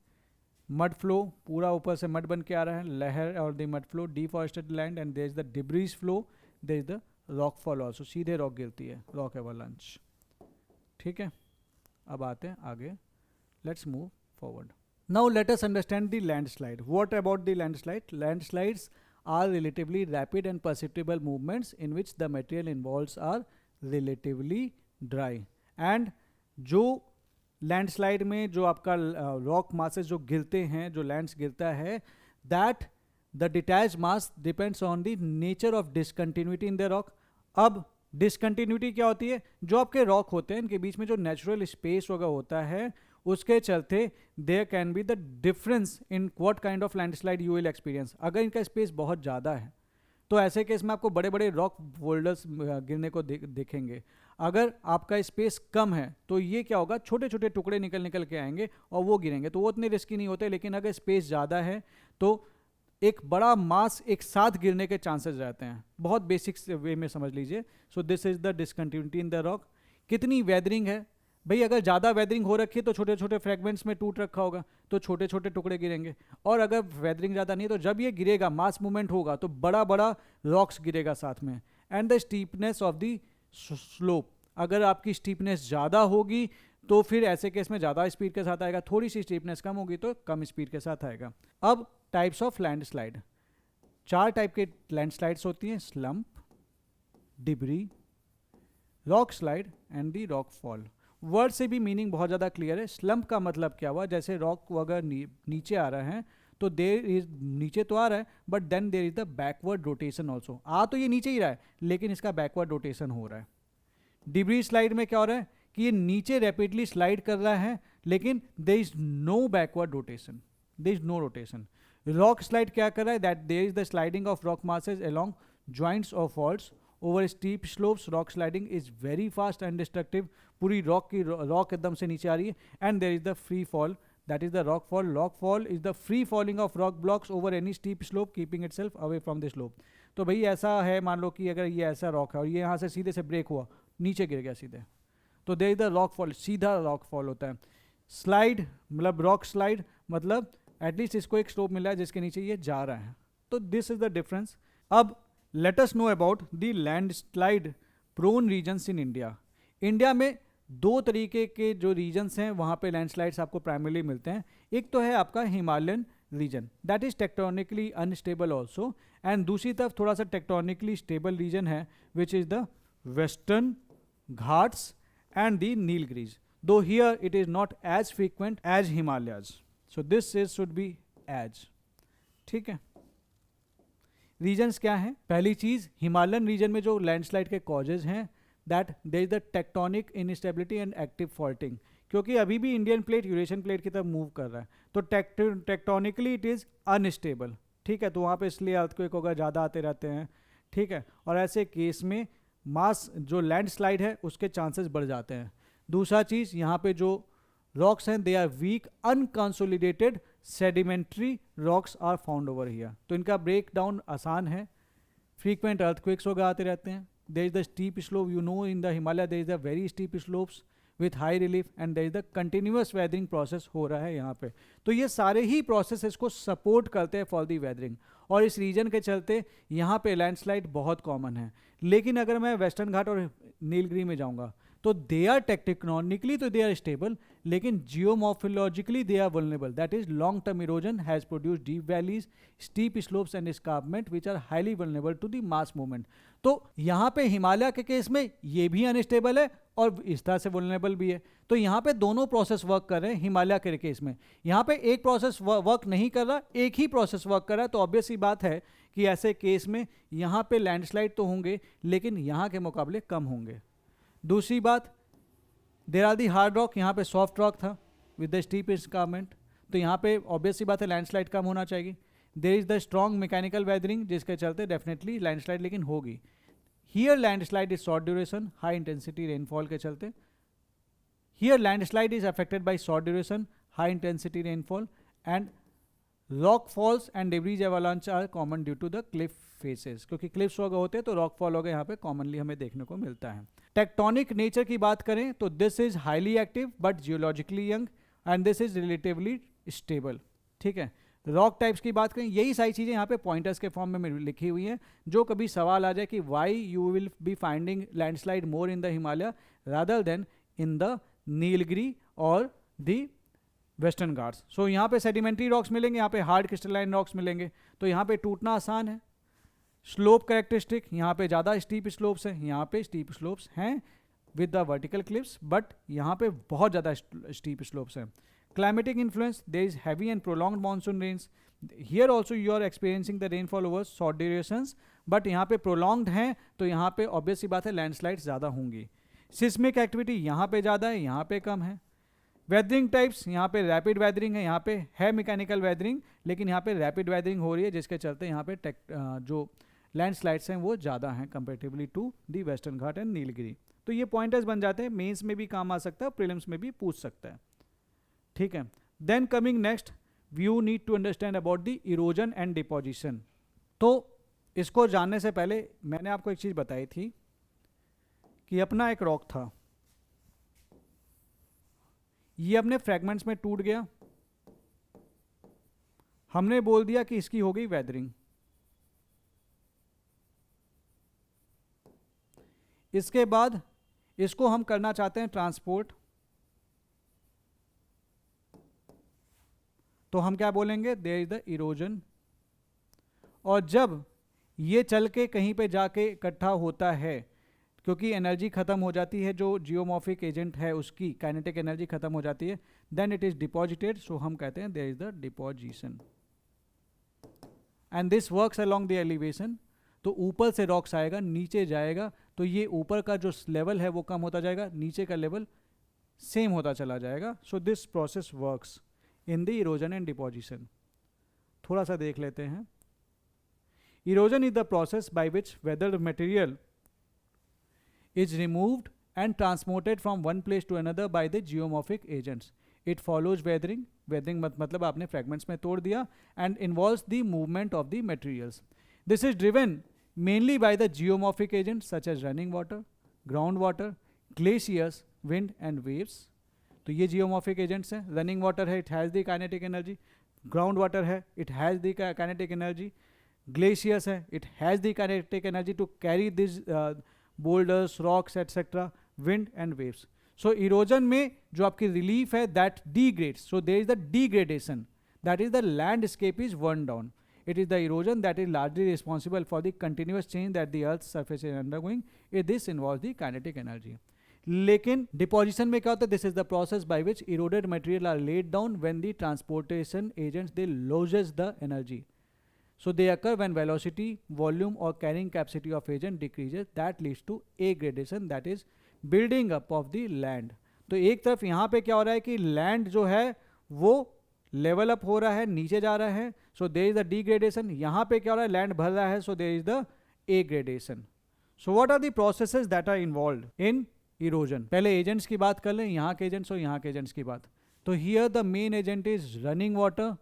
Mud flow पूरा ऊपर से मड बन के आ रहा है, लहर और the mud flow. Deforested land and there is the debris flow, there is the rock fall also. सीधे रॉक गिरती है, रॉक एवलांच. ठीक है. अब आते हैं आगे. Let's move forward. Now let us understand the landslide. What about the landslide? Landslides are relatively rapid and perceptible movements in which the material involves are relatively dry. And जो लैंडस्लाइड में जो आपका रॉक मासेस जो गिरते हैं, जो लैंड्स गिरता है, that the detach mass depends on the nature of discontinuity in the rock. अब डिसकंटिन्यूटी क्या होती है, जो आपके रॉक होते हैं इनके बीच में जो नेचुरल स्पेस वगैरह होता है उसके चलते there can be the difference in what kind of landslide you will experience. अगर इनका स्पेस बहुत ज़्यादा है तो ऐसे केस में आपको बड़े बड़े रॉक बोल्डर्स गिरने को दिखेंगे। अगर आपका स्पेस कम है तो ये क्या होगा, छोटे छोटे टुकड़े निकल निकल के आएंगे और वो गिरेंगे, तो वो उतने रिस्की नहीं होते। लेकिन अगर स्पेस ज़्यादा है तो एक बड़ा मास एक साथ गिरने के चांसेस रहते हैं। बहुत बेसिक वे में समझ लीजिए। सो this is the discontinuity in the rock. कितनी वेदरिंग है भाई, अगर ज़्यादा वेदरिंग हो रखी है तो छोटे छोटे फ्रेगमेंट्स में टूट रखा होगा तो छोटे छोटे टुकड़े गिरेंगे। और अगर वेदरिंग ज़्यादा नहीं है तो जब ये गिरेगा मास मूवमेंट होगा तो बड़ा बड़ा रॉक्स गिरेगा साथ में। And the steepness of the slope, अगर आपकी स्टीपनेस ज़्यादा होगी तो फिर ऐसे केस में ज़्यादा स्पीड के साथ आएगा, थोड़ी सी स्टीपनेस कम होगी तो कम स्पीड के साथ आएगा। अब टाइप्स ऑफ लैंडस्लाइड, 4 टाइप के लैंडस्लाइड्स होती हैं, slump, debris, rock slide and the rock fall. Word से भी मीनिंग बहुत ज़्यादा क्लियर है। स्लम्प का मतलब क्या हुआ, जैसे रॉक अगर नीचे आ रहा है तो देर इज, नीचे तो आ रहा है but then there is the backward rotation also. आ तो ये नीचे ही रहा है लेकिन इसका बैकवर्ड रोटेशन हो रहा है। डिब्री स्लाइड में क्या हो रहा है कि ये नीचे रैपिडली स्लाइड कर रहा है लेकिन there is no backward rotation, there is no rotation. Rock slide क्या कर रहा है, that there is the sliding of rock masses along joints और faults over steep slopes. Rock sliding is very fast and destructive, पूरी रॉक एकदम से नीचे आ रही है। And there is the free fall, that is the rock fall. Rock fall is the free falling of rock blocks over any steep slope keeping itself away from the slope. तो भाई ऐसा है, मान लो कि अगर ये ऐसा रॉक है और ये यहाँ से सीधे से ब्रेक हुआ, नीचे गिर गया सीधे, तो देर इज द रॉक फॉल, सीधा रॉक फॉल होता है। स्लाइड मतलब रॉक स्लाइड मतलब एटलीस्ट इसको एक स्लोप मिला है जिसके नीचे ये जा रहा है। तो दिस इज द डिफरेंस। अब let us know about the landslide prone regions in India. India में 2 तरीके के जो रीजन्स हैं वहाँ पे लैंडस्लाइड्स आपको प्राइमरली मिलते हैं। एक तो है आपका Himalayan region, that is tectonically unstable also, and दूसरी तरफ थोड़ा सा टेक्टोनिकली स्टेबल रीजन है which is the western Ghats and the Nilgiris, though here it is not as frequent as Himalayas. So this is should be as, ठीक है। रीजन्स क्या हैं, पहली चीज हिमालयन रीजन में जो लैंडस्लाइड के कॉजेज हैं, that there is the tectonic instability and active faulting, क्योंकि अभी भी इंडियन प्लेट यूरेशियन प्लेट की तरफ मूव कर रहा है तो टेक्टोनिकली इट इज अनस्टेबल, ठीक है। तो वहाँ पे इसलिए अर्थक्वेक वगैरह ज़्यादा आते रहते हैं, ठीक है। और ऐसे केस में मास जो लैंडस्लाइड है उसके चांसेस बढ़ जाते हैं। दूसरा चीज़, यहाँ पे जो रॉक्स हैं they are weak unconsolidated sedimentary rocks are found over here, तो इनका ब्रेक डाउन आसान है। फ्रीक्वेंट अर्थक्वेक्स वगैरह आते रहते हैं। There is the steep slope, you know in the Himalaya there is the very steep slopes with high relief and there is the continuous weathering process हो रहा है यहाँ पे। तो ये सारे ही प्रोसेस इसको सपोर्ट करते हैं फॉर दी वेदरिंग, और इस रीजन के चलते यहाँ पे लैंडस्लाइड बहुत कॉमन है। लेकिन अगर मैं वेस्टर्न घाट और नीलगिरी में जाऊँगा तो दे आर टेक्टोनिकली तो दे आर स्टेबल, लेकिन geomorphologically they are vulnerable, that is long term erosion has produced deep valleys, steep slopes and escarpment which are highly vulnerable to the mass movement. तो यहाँ पे हिमालय के केस में ये भी अनस्टेबल है और इस तरह से वल्नरेबल भी है। तो यहाँ पे दोनों प्रोसेस वर्क कर रहे हैं। हिमालय के केस में यहाँ पे एक प्रोसेस वर्क नहीं कर रहा, एक ही प्रोसेस वर्क कर रहा है, तो ऑब्वियस ही बात है कि ऐसे केस में यहाँ पे लैंडस्लाइड तो होंगे लेकिन यहाँ के मुकाबले कम होंगे। दूसरी बात, there are the hard rock, यहाँ पे सॉफ्ट रॉक था विद द स्टीप एस्कार्पमेंट, तो यहाँ पे ऑब्वियस सी बात है लैंडस्लाइड कम होना चाहिए। There is the strong mechanical weathering जिसके चलते डेफिनेटली लैंडस्लाइड लेकिन होगी। Here landslide is short duration high intensity rainfall के चलते। Here landslide is affected by short duration high intensity rainfall and rock falls and debris avalanche are common due to the cliff faces, क्योंकि क्लिफ्स वगैरह होते हैं तो रॉक फॉल वगैरह यहाँ पे कॉमनली हमें देखने को मिलता है। टेक्टोनिक नेचर की बात करें तो this is highly active but geologically young and this is relatively stable, ठीक है। रॉक टाइप्स की बात करें, यही सारी चीज़ें यहाँ पे पॉइंटर्स के फॉर्म में लिखी हुई हैं। जो कभी सवाल आ जाए कि why you will be finding landslide more in the Himalaya rather then in the Nilgiri और द वेस्टर्न घाट्स। सो यहाँ पे सेडिमेंट्री रॉक्स मिलेंगे, यहाँ पे हार्ड क्रिस्टलाइन रॉक्स मिलेंगे, तो यहाँ पे टूटना आसान है। स्लोप कैरेक्टरिस्टिक, यहाँ पे ज़्यादा स्टीप स्लोप्स हैं, यहाँ पे स्टीप स्लोप्स हैं with the vertical cliffs but यहाँ पे बहुत ज़्यादा स्टीप स्लोप्स हैं। Climatic influence, there is heavy and prolonged monsoon rains, here also you are experiencing the rainfall over short durations, but यहाँ पे प्रोलॉन्ग्ड हैं तो यहाँ पे ऑब्वियस सी बात है लैंडस्लाइड्स ज़्यादा होंगी। सिस्मिक एक्टिविटी यहाँ पे ज़्यादा है, यहाँ पे कम है। वेदरिंग टाइप्स, यहाँ पे रैपिड वेदरिंग है, यहाँ पे है मैकेनिकल वेदरिंग, लेकिन यहाँ पे रैपिड वेदरिंग हो रही है जिसके चलते यहाँ पे जो लैंडस्लाइड्स हैं वो ज़्यादा हैं comparatively to the western Ghat and Nilgiri. तो ये पॉइंटर्स बन जाते हैं, मेंस में भी काम आ सकता है, प्रीलिम्स में भी पूछ सकता है, ठीक है। Then coming next, you need to understand about the erosion and deposition. तो इसको जानने से पहले मैंने आपको एक चीज़ बताई थी कि अपना एक रॉक था, ये अपने फ्रैगमेंट्स में टूट गया, हमने बोल दिया कि इसकी हो गई वेदरिंग। इसके बाद इसको हम करना चाहते हैं ट्रांसपोर्ट, तो हम क्या बोलेंगे, देयर इज द इरोजन। और जब ये चल के कहीं पे जाके इकट्ठा होता है, क्योंकि एनर्जी खत्म हो जाती है, जो जियोमॉर्फिक एजेंट है उसकी काइनेटिक एनर्जी खत्म हो जाती है, then it is deposited, so हम कहते हैं there is the deposition. And this works along the elevation. तो ऊपर से रॉक्स आएगा, नीचे जाएगा, तो ये ऊपर का जो लेवल है वो कम होता जाएगा, नीचे का लेवल सेम होता चला जाएगा। So this process works in the erosion and deposition. थोड़ा सा देख लेते हैं। Erosion is the process by which weather material is removed and transported from one place to another by the geomorphic agents. It follows weathering. Weathering मतलब आपने fragments में तोड़ दिया, and involves the movement of the materials. This is driven mainly by the geomorphic agents such as running water, groundwater, glaciers, wind and waves. तो ये geomorphic agents हैं. Running water है, it has the kinetic energy. Groundwater है, it has the kinetic energy. Glaciers है, it has the kinetic energy to carry this boulders, rocks, etc. Wind and waves. So erosion में जो आपकी relief है that degrades. So there is the degradation. That is the landscape is worn down. It is the erosion that is largely responsible for the continuous change that the Earth's surface is undergoing. This involves the kinetic energy. लेकिन deposition में क्या होता है? This is the process by which eroded material are laid down when the transportation agents they loses the energy. So they occur when velocity, volume or carrying capacity of agent decreases. That leads to aggradation, that is building up of the land. तो एक तरफ यहाँ पे क्या हो रहा है कि लैंड जो है वो लेवल अप हो रहा है, नीचे जा रहा है, so there is the degradation. यहाँ पे क्या हो रहा है, लैंड भर रहा है, so there is the aggradation. So what are the processes that are involved in erosion? पहले एजेंट्स की बात कर लें, यहाँ के एजेंट्स और यहाँ के एजेंट्स की बात। तो here the main agent is running water,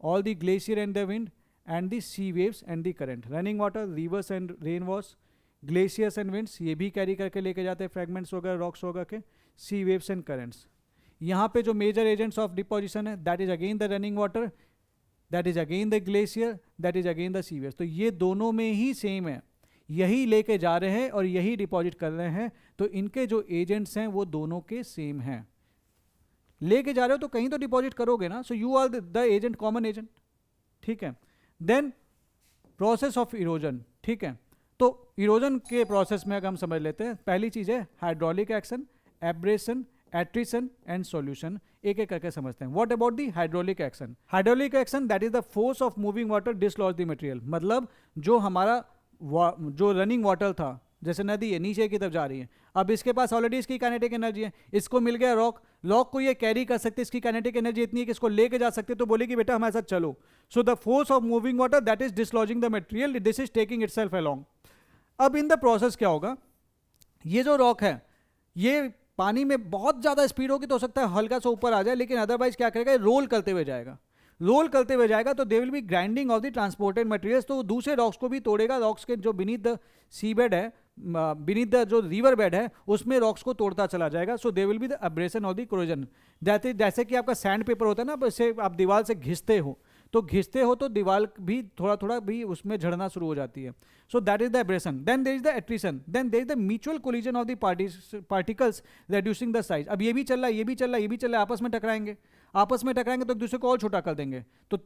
all the glacier and the wind, and the sea waves and the current. Running water, rivers and rainwash, glaciers and winds, ये भी कैरी करके लेके जाते हैं फ्रैगमेंट्स वगैरह, रॉक्स वगैरह के, sea waves and currents. यहाँ पे जो मेजर एजेंट्स ऑफ डिपोजिशन है, that is again the running water, that is again the glacier, that is again the sea waves. तो ये दोनों में ही सेम है, यही लेके जा रहे हैं और यही डिपॉजिट कर रहे हैं, तो इनके जो एजेंट्स हैं वो दोनों के सेम हैं। लेके जा रहे हो तो कहीं तो डिपॉजिट करोगे ना, so you are the agent, common agent, ठीक है। देन प्रोसेस ऑफ इरोजन, ठीक है। तो इरोजन के प्रोसेस में अगर हम समझ लेते हैं, पहली चीज है hydraulic action, abrasion, attrition and solution. एक एक करके समझते हैं। What about the hydraulic action? Hydraulic action that is the force of moving water dislodge the material. मतलब जो हमारा जो रनिंग वाटर था, जैसे नदी है नीचे की तरफ जा रही है, अब इसके पास ऑलरेडी इसकी काइनेटिक एनर्जी है, इसको मिल गया रॉक, रॉक को ये कैरी कर सकते, इसकी काइनेटिक एनर्जी इतनी है कि इसको लेके जा सकते, तो बोले कि बेटा हमारे साथ चलो। So the force of moving water that is dislodging the material, this is taking itself along. अब इन द प्रोसेस क्या होगा, ये जो रॉक है ये पानी में बहुत ज़्यादा स्पीड होगी तो हो सकता है हल्का सा ऊपर आ जाए, लेकिन अदरवाइज क्या करेगा, रोल करते हुए जाएगा। रोल करते हुए जाएगा तो they will be grinding of the transported materials, तो दूसरे रॉक्स को भी तोड़ेगा, रॉक्स के जो बीनीथ द सी बेड है, बीनीथ द जो रिवर बेड है उसमें रॉक्स को तोड़ता चला जाएगा। So they will be the abrasion of the corrosion. जैसे कि आपका सैंड पेपर होता है ना, इससे आप दीवार से घिसते हो, तो घिसते हो तो दीवार भी थोड़ा थोड़ा भी उसमें झड़ना शुरू हो जाती है। So that is the abrasion. Then there is the attrition, then there is the mutual collision of the particles reducing the size. अब ये भी चल रहा है, ये भी चल रहा है, ये भी चल रहा है, आपस में टकराएंगे, आपस में टकराएंगे तो एक दूसरे को और छोटा कर देंगे, तो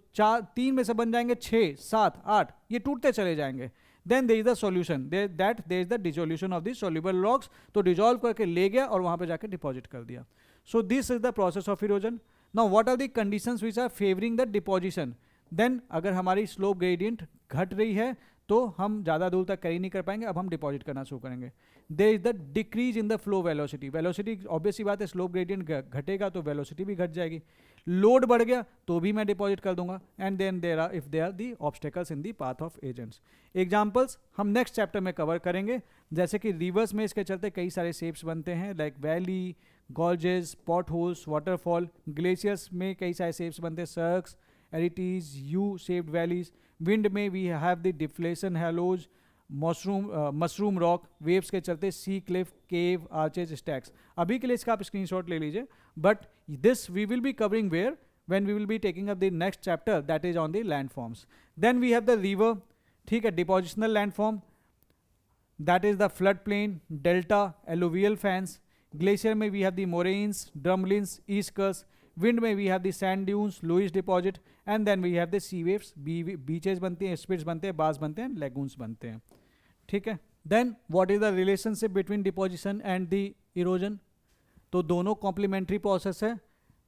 3 में से बन जाएंगे 6, 7, 8, ये टूटते चले जाएंगे। Then there is the solution, that there is the dissolution of the soluble rocks, तो डिसॉल्व करके ले गया और वहां पे जाकर डिपॉजिट कर दिया। So this is the process of erosion. Now what are the conditions which are favouring the deposition? Then अगर हमारी स्लोप ग्रेडियंट घट रही है तो हम ज़्यादा दूर तक कैरी नहीं कर पाएंगे, अब हम डिपॉजिट करना शुरू करेंगे। There is the decrease in the flow velocity, velocity obvious सी बात है, स्लोप ग्रेडियंट घटेगा तो वेलोसिटी भी घट जाएगी। लोड बढ़ गया तो भी मैं डिपॉजिट कर दूंगा। And then there are if they are the obstacles in the path of agents. Examples हम नेक्स्ट चैप्टर में कवर करेंगे, जैसे कि रिवर्स में इसके चलते कई सारे शेप्स बनते हैं, like valley, gorges, pot holes, waterfall. Glaciers में कई सारे शेप्स बनते हैं, cirques, aretes, U shaped valleys. Wind में we have the deflation hollows, mushroom rock. Waves के चलते sea cliff, cave, arches, stacks. अभी के लिए इसका आप स्क्रीनशॉट ले लीजिए, but this we will be covering where when we will be taking up the next chapter, that is on the landforms. Then we have the river, ठीक है, depositional landform, that is the floodplain, delta, alluvial fans. Glacier में we have the moraines, drumlins, eskers. Wind में we have the sand dunes, Lewis deposit, and then we have the sea waves, beaches बनते हैं, spits बनते हैं, bars बनते हैं, lagoons बनते हैं, ठीक है। Then what is the relationship between deposition and the erosion? तो दोनों complementary process है।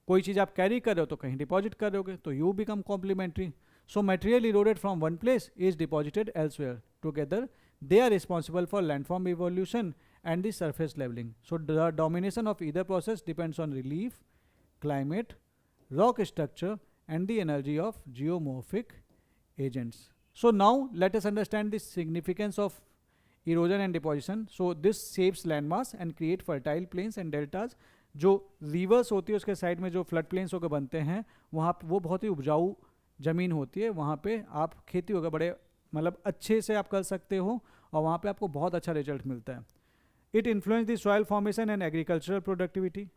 कोई चीज़ आप कैरी कर रहे हो तो कहीं डिपॉजिट कर रहे हो तो you become complementary. So material eroded from one place is deposited elsewhere, together they are responsible for landform evolution and the surface levelling. So the domination of either process depends on relief, climate, rock structure and the energy of geomorphic agents. So now let us understand the significance of erosion and deposition. So this shapes landmass and create fertile plains and deltas. जो रिवर्स होती है उसके साइड में जो फ्लड प्लेन्स होकर बनते हैं वहाँ वो बहुत ही उपजाऊ ज़मीन होती है, वहाँ पे आप खेती होकर बड़े मतलब अच्छे से आप कर सकते हो और वहाँ पे आपको बहुत अच्छा रिजल्ट मिलता है। It influence the soil formation and agricultural productivity.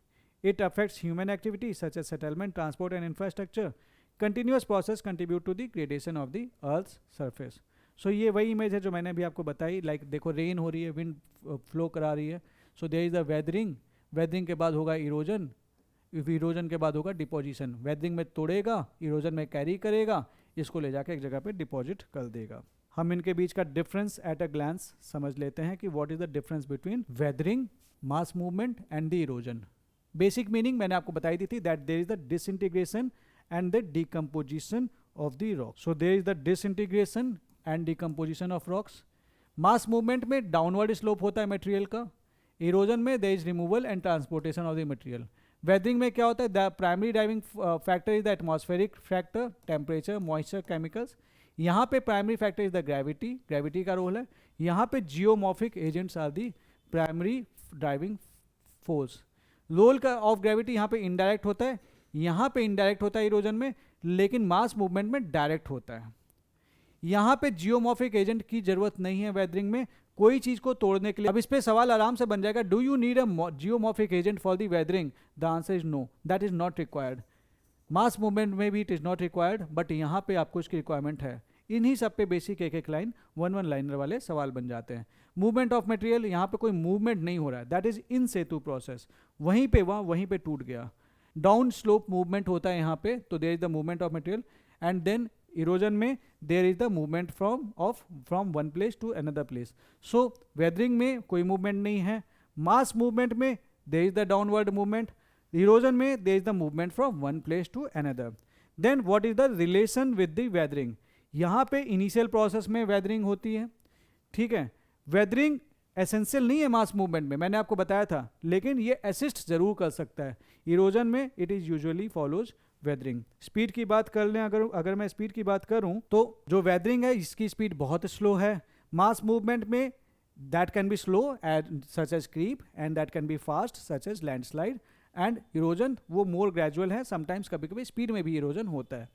It affects human activity such as settlement, transport and infrastructure. Continuous process contribute to the gradation of the earth surface. So ये वही इमेज है जो मैंने अभी आपको बताई, लाइक देखो रेन हो रही है, विंड फ्लो करा रही है, so there is a weathering, weathering के बाद होगा इरोजन, इरोजन के बाद होगा डिपोजिशन। वेदरिंग में तोड़ेगा, इरोजन में कैरी करेगा, इसको ले जाके एक जगह पे डिपॉजिट कर देगा। हम इनके बीच का डिफरेंस एट अ ग्लांस समझ लेते हैं कि what is the difference between weathering, mass movement and the erosion. Basic meaning मैंने आपको बताई दी थी, that there is the disintegration and the decomposition of the rock. So there is the disintegration and decomposition of rocks. Mass movement में डाउनवर्ड स्लोप होता है मटेरियल का, इरोजन में there is removal and transportation of the material. Weathering में क्या होता है, the primary driving factor is the atmospheric factor, temperature, moisture, chemicals. यहाँ पे primary factor is the gravity, gravity का रोल है। यहाँ पे geomorphic agents are the primary driving force. Role का ऑफ ग्रेविटी यहाँ पे इनडायरेक्ट होता है, यहाँ पे इनडायरेक्ट होता है इरोजन में, लेकिन मास मूवमेंट में डायरेक्ट होता है। यहाँ पे जियोमॉर्फिक एजेंट की जरूरत नहीं है वेदरिंग में कोई चीज को तोड़ने के लिए। अब इस पे सवाल आराम से बन जाएगा, do you need a geomorphic agent for the weathering? The answer is no, that is not required. Mass movement में भी it is not required, but यहाँ पे आपको इसकी रिक्वायरमेंट है। इन्हीं सब पे बेसिक एक एक लाइन वन लाइनर वाले सवाल बन जाते हैं। मूवमेंट ऑफ मटेरियल, यहाँ पे कोई मूवमेंट नहीं हो रहा है, that is in Setu process, वहीं पे वहीं पे टूट गया। डाउन स्लोप मूवमेंट होता है यहाँ पे, तो there is the movement of material. And then erosion में there is the movement from one place to another place. So weathering में कोई मूवमेंट नहीं है। मास मूवमेंट में there is the downward movement, erosion में there is the movement from one place to another. Then what is the relation with the weathering? यहाँ पे इनिशियल प्रोसेस में वेदरिंग होती है, ठीक है। वेदरिंग एसेंशियल नहीं है मास मूवमेंट में, मैंने आपको बताया था, लेकिन ये असिस्ट जरूर कर सकता है। इरोजन में it is usually follows weathering. Speed की बात कर लें, अगर मैं स्पीड की बात करूं तो जो वेदरिंग है इसकी स्पीड बहुत स्लो है। मास मूवमेंट में that can be slow such as creep and that can be fast such as landslide. And erosion वो मोर ग्रेजुअल है, समटाइम्स कभी कभी स्पीड में भी इरोजन होता है।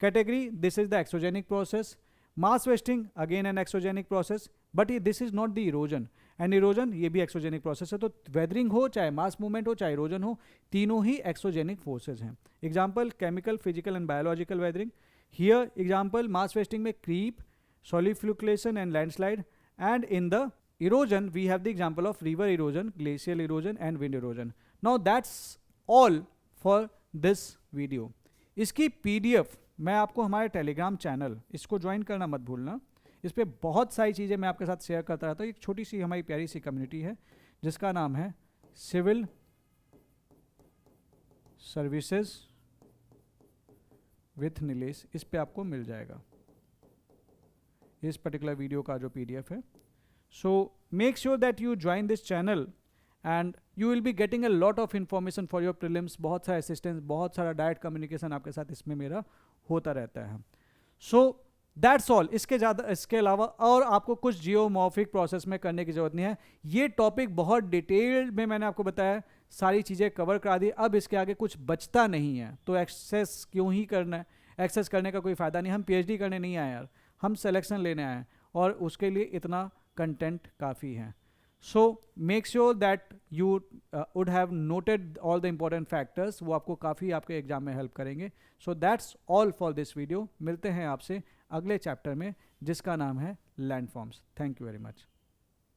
Category, this is the exogenic process. Mass wasting again an exogenic process, but this is not the erosion. And erosion ये भी एक्सोजेनिक प्रोसेस है। तो वेदरिंग हो, चाहे मास मूवमेंट हो, चाहे इरोजन हो, तीनों ही एक्सोजेनिक फोर्सेज हैं। Example chemical, physical and biological weathering. Here example mass wasting में creep, solifluction and landslide. And in the erosion we have the example of river erosion, glacial erosion and wind erosion. Now that's all for this video. इसकी PDF मैं आपको हमारे टेलीग्राम चैनल, इसको ज्वाइन करना मत भूलना, इस पर बहुत सारी चीज़ें मैं आपके साथ शेयर करता रहता हूँ। एक छोटी सी हमारी प्यारी सी कम्युनिटी है जिसका नाम है सिविल सर्विसेज विथ नीलेश, इस पे आपको मिल जाएगा इस पर्टिकुलर वीडियो का जो PDF है. So make sure that you join this channel and you will be getting a lot of information for your prelims. बहुत सारा असिस्टेंस, बहुत सारा डायरेक्ट कम्युनिकेशन आपके साथ इसमें मेरा होता रहता है. So that's all. इसके अलावा और आपको कुछ जियोमॉर्फिक प्रोसेस में करने की जरूरत नहीं है. ये टॉपिक बहुत डिटेल्ड में मैंने आपको बताया, सारी चीज़ें कवर करा दी. अब इसके आगे कुछ बचता नहीं है, तो एक्सेस क्यों ही करना है. एक्सेस करने का कोई फ़ायदा नहीं. हम PhD करने नहीं आए यार, हम सिलेक्शन लेने आए हैं और उसके लिए इतना कंटेंट काफ़ी है. So make sure that you would have noted all the important factors. वो आपको काफ़ी आपके एग्जाम में हेल्प करेंगे. So that's all for this video. मिलते हैं आपसे अगले चैप्टर में जिसका नाम है landforms. Thank you very much.